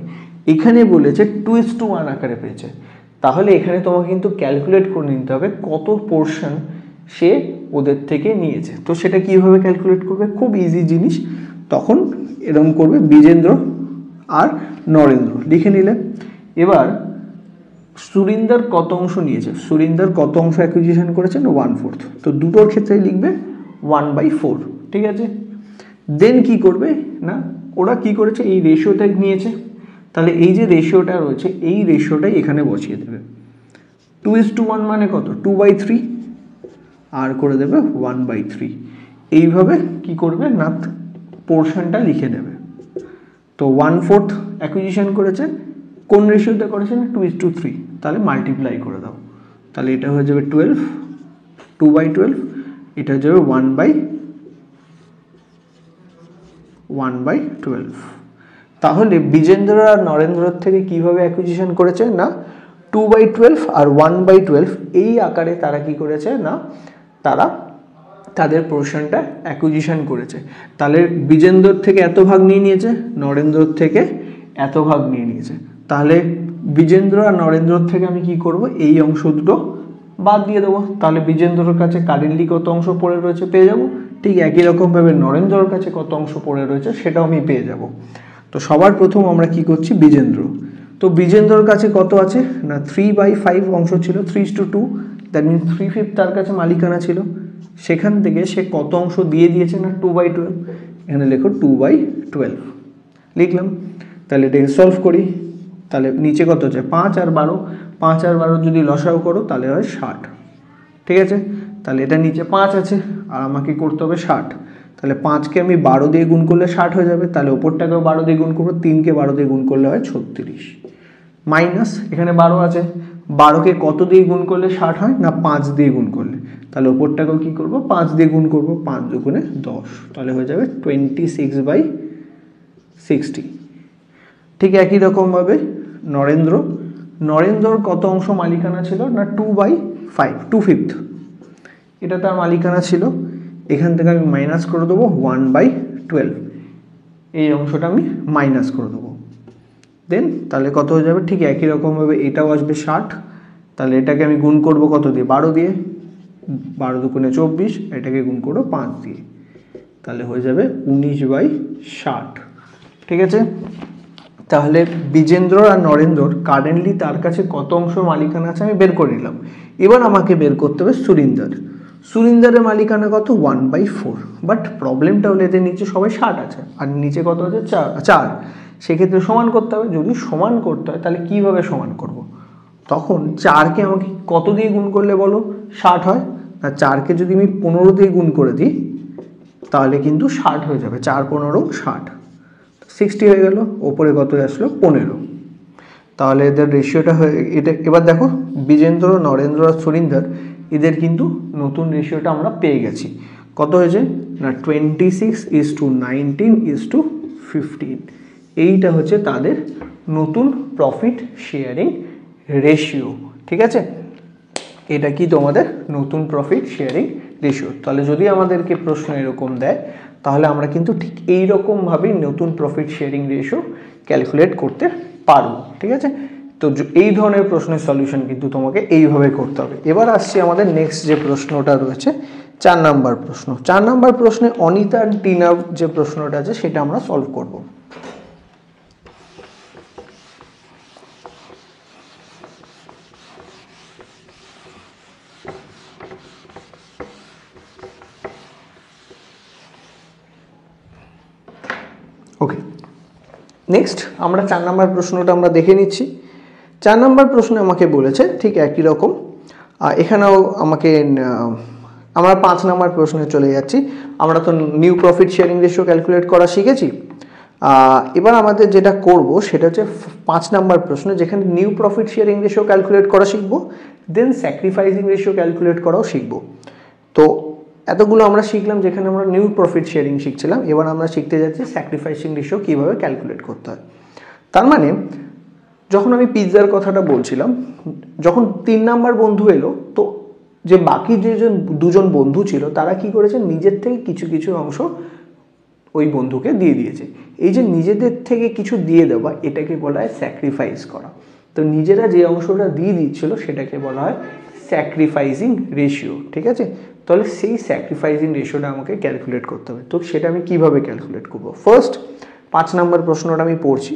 এখানে বলেছে 2:1 আকারে পেয়েছে। তাহলে এখানে তোমাকে কিন্তু ক্যালকুলেট করে নিতে হবে কত পোর্শন সে ওদের থেকে নিয়েছে। তো সেটা কীভাবে ক্যালকুলেট করবে, খুব ইজি জিনিস। তখন এরকম করবে বিজেন্দ্র আর নরেন্দ্র লিখে নিলে। এবার সুরিন্দর কত অংশ নিয়েছে, সুরিন্দর কত অংশ অ্যাকুইজিশন করেছে না 1/4, তো দুটোর ক্ষেত্রে লিখবে 1/4, ঠিক আছে। দেন কি করবে না, ওরা কি করেছে এই রেশিওটা নিয়েছে, তাহলে এই যে রেশিওটা রয়েছে এই রেশিওটাই এখানে বসিয়ে দেবে। 2:1 মানে কত, 2/3 আর করে দেবে 1/3। এইভাবে কি করবে না পোর্শনটা লিখে দেবে। তো 1/4 অ্যাকুইজিশন করেছে, কোন রেশিওতে করেছে না 2:3, তাহলে মাল্টিপ্লাই করে দাও, তাহলে এটা হয়ে যাবে 12, 2/12, এটা হয়ে যাবে 1/12। তাহলে বিজেন্দ্র আর নরেন্দ্রর থেকে কিভাবে অ্যাকুইজিশন করেছে না 2/12 আর 1/12 এই আকারে তারা কি করেছে না তারা তাদের পোর্শনটা অ্যাকুইজিশন করেছে। তাহলে বিজেন্দ্রর থেকে এত ভাগ নিয়ে নিয়েছে, নরেন্দ্রর থেকে এত ভাগ নিয়ে নিয়েছে। তাহলে বিজেন্দ্র আর নরেন্দ্রর থেকে আমি কি করব, এই অংশ দুটো বাদ দিয়ে দেবো। তাহলে বিজেন্দ্রর কাছে কারেন্টলি কত অংশ পড়ে রয়েছে পেয়ে যাব। ঠিক একই রকমভাবে নরেন্দ্রর কাছে কত অংশ পড়ে রয়েছে সেটাও আমি পেয়ে যাব। তো সবার প্রথম আমরা কি করছি, বিজেন্দ্র। তো বিজেন্দ্রর কাছে কত আছে না 3/5 অংশ ছিল, 3:2, দ্যাট মিনস 3/5 তার কাছে মালিকানা ছিল। সেখান থেকে সে কত অংশ দিয়ে দিয়েছে না 2/12। এখানে লেখো 2/12 লিখলাম। তাহলে এটাকে সলভ করি। তাহলে নিচে কত আছে 5 আর 12, 5 আর 12 যদি লসাগু করো তাহলে হয় 60। ঠিক আছে, তাহলে এটা নিচে 5 আছে আর আমাকে করতে হবে 60। তাহলে 5কে আমি 12 দিয়ে গুণ করলে 60 হয়ে যাবে। তাহলে ওপরটাকেও 12 দিয়ে গুণ করবো, 3কে 12 দিয়ে গুণ করলে হয় 36। মাইনাস এখানে 12 আছে, 12কে কত দিয়ে গুণ করলে 60 হয় না 5 দিয়ে গুণ করলে। তাহলে ওপরটাকেও কি করব, 5 দিয়ে গুণ করব, 5 দুগুণে 10, তাহলে হয়ে যাবে 26/60। ঠিক একই রকমভাবে নরেন্দ্রর কত অংশ মালিকানা ছিল না 2/5, 2/5 এটা তার মালিকানা ছিল। এখান থেকে আমি মাইনাস করে দেবো 1/12, এই অংশটা আমি মাইনাস করে দেবো। দেন তাহলে কত হয়ে যাবে, ঠিক একই রকমভাবে এটাও আসবে 60। তাহলে এটাকে আমি গুণ করব কত দিয়ে, 12 দিয়ে, 12 দুগুণে 24, এটাকে গুণ করবো 5 দিয়ে, তাহলে হয়ে যাবে 19/60। ঠিক আছে, তাহলে বিজেন্দ্র আর নরেন্দ্রর কারেন্টলি তার কাছে কত অংশ মালিকানা আছে আমি বের করে নিলাম। এবার আমাকে বের করতে হবে সুরিন্দারের মালিকানা কত 1/4। বাট প্রবলেমটা হলো এদের নিচে সবাই 60 আছে আর নিচে কত আছে 4। সেক্ষেত্রে সমান করতে হবে। যদি সমান করতে হয় তাহলে কিভাবে সমান করব, তখন 4কে আমাকে কত দিয়ে গুণ করলে বলো 60 হয় না, 4কে যদি আমি 15 দিয়ে গুণ করে দিই তাহলে কিন্তু 60 হয়ে যাবে, 4 15 60, 60 হয়ে গেল। ওপরে কত আসলো 15। তাহলে এদের রেশিওটা হয়ে এটা। এবার দেখো বিজেন্দ্র, নরেন্দ্র আর সুরিন্দর এদের কিন্তু নতুন রেশিওটা আমরা পেয়ে গেছি। কত হয়েছে না 26:19:15, এইটা হচ্ছে তাদের নতুন প্রফিট শেয়ারিং রেশিও। ঠিক আছে, এটা কি তোমাদের নতুন প্রফিট শেয়ারিং রেশিও। তাহলে যদি আমাদেরকে প্রশ্ন এরকম দেয় তাহলে আমরা কিন্তু ঠিক এইরকমভাবেই নতুন প্রফিট শেয়ারিং রেশিও ক্যালকুলেট করতে পারবো। ঠিক আছে, তো এই ধরনের প্রশ্নের সলিউশন কিন্তু তোমাকে এইভাবে করতে হবে। এবার আসছি আমাদের নেক্সট যে প্রশ্নটা রয়েছে 4 নাম্বার প্রশ্ন। 4 নাম্বার প্রশ্নে অনিতা আর টিনার যে প্রশ্নটা আছে সেটা আমরা সলভ করব। ওকে, নেক্সট আমরা 4 নাম্বার প্রশ্নটা আমরা দেখে নিচ্ছি। 4 নাম্বার প্রশ্নে আমাকে বলেছে ঠিক একই রকম। এখানেও আমাকে আমরা 5 নাম্বার প্রশ্নে চলে যাচ্ছি। আমরা তো new profit sharing ratio calculate করা শিখেছি। এবার আমাদের যেটা করব সেটা হচ্ছে 5 নাম্বার প্রশ্ন, যেখানে new profit sharing ratio calculate করা শিখবো, দেন স্যাক্রিফাইসিং রেশিও ক্যালকুলেট করাও শিখবো। তো এতগুলো আমরা শিখলাম যেখানে আমরা নিউ প্রফিট শেয়ারিং শিখছিলাম। এবার আমরা শিখতে যাচ্ছি স্যাক্রিফাইসিং রেশিও কীভাবে ক্যালকুলেট করতে হয়। তার মানে যখন আমি পিৎজার কথাটা বলছিলাম, যখন 3 নাম্বার বন্ধু এলো, তো যে বাকি দুজন বন্ধু ছিল তারা কি করেছে, নিজের থেকে কিছু কিছু অংশ ওই বন্ধুকে দিয়ে দিয়েছে। এই যে নিজেদের থেকে কিছু দিয়ে দেওয়া, এটাকে বলা হয় স্যাক্রিফাইস করা। তো নিজেরা যে অংশটা দিয়ে দিচ্ছিল সেটাকে বলা হয় স্যাক্রিফাইসিং রেশিও। ঠিক আছে, তাহলে সেই স্যাক্রিফাইসিং রেশিওটা আমাকে ক্যালকুলেট করতে হবে। তো সেটা আমি কিভাবে ক্যালকুলেট করব, ফার্স্ট 5 নাম্বার প্রশ্নটা আমি পড়ছি।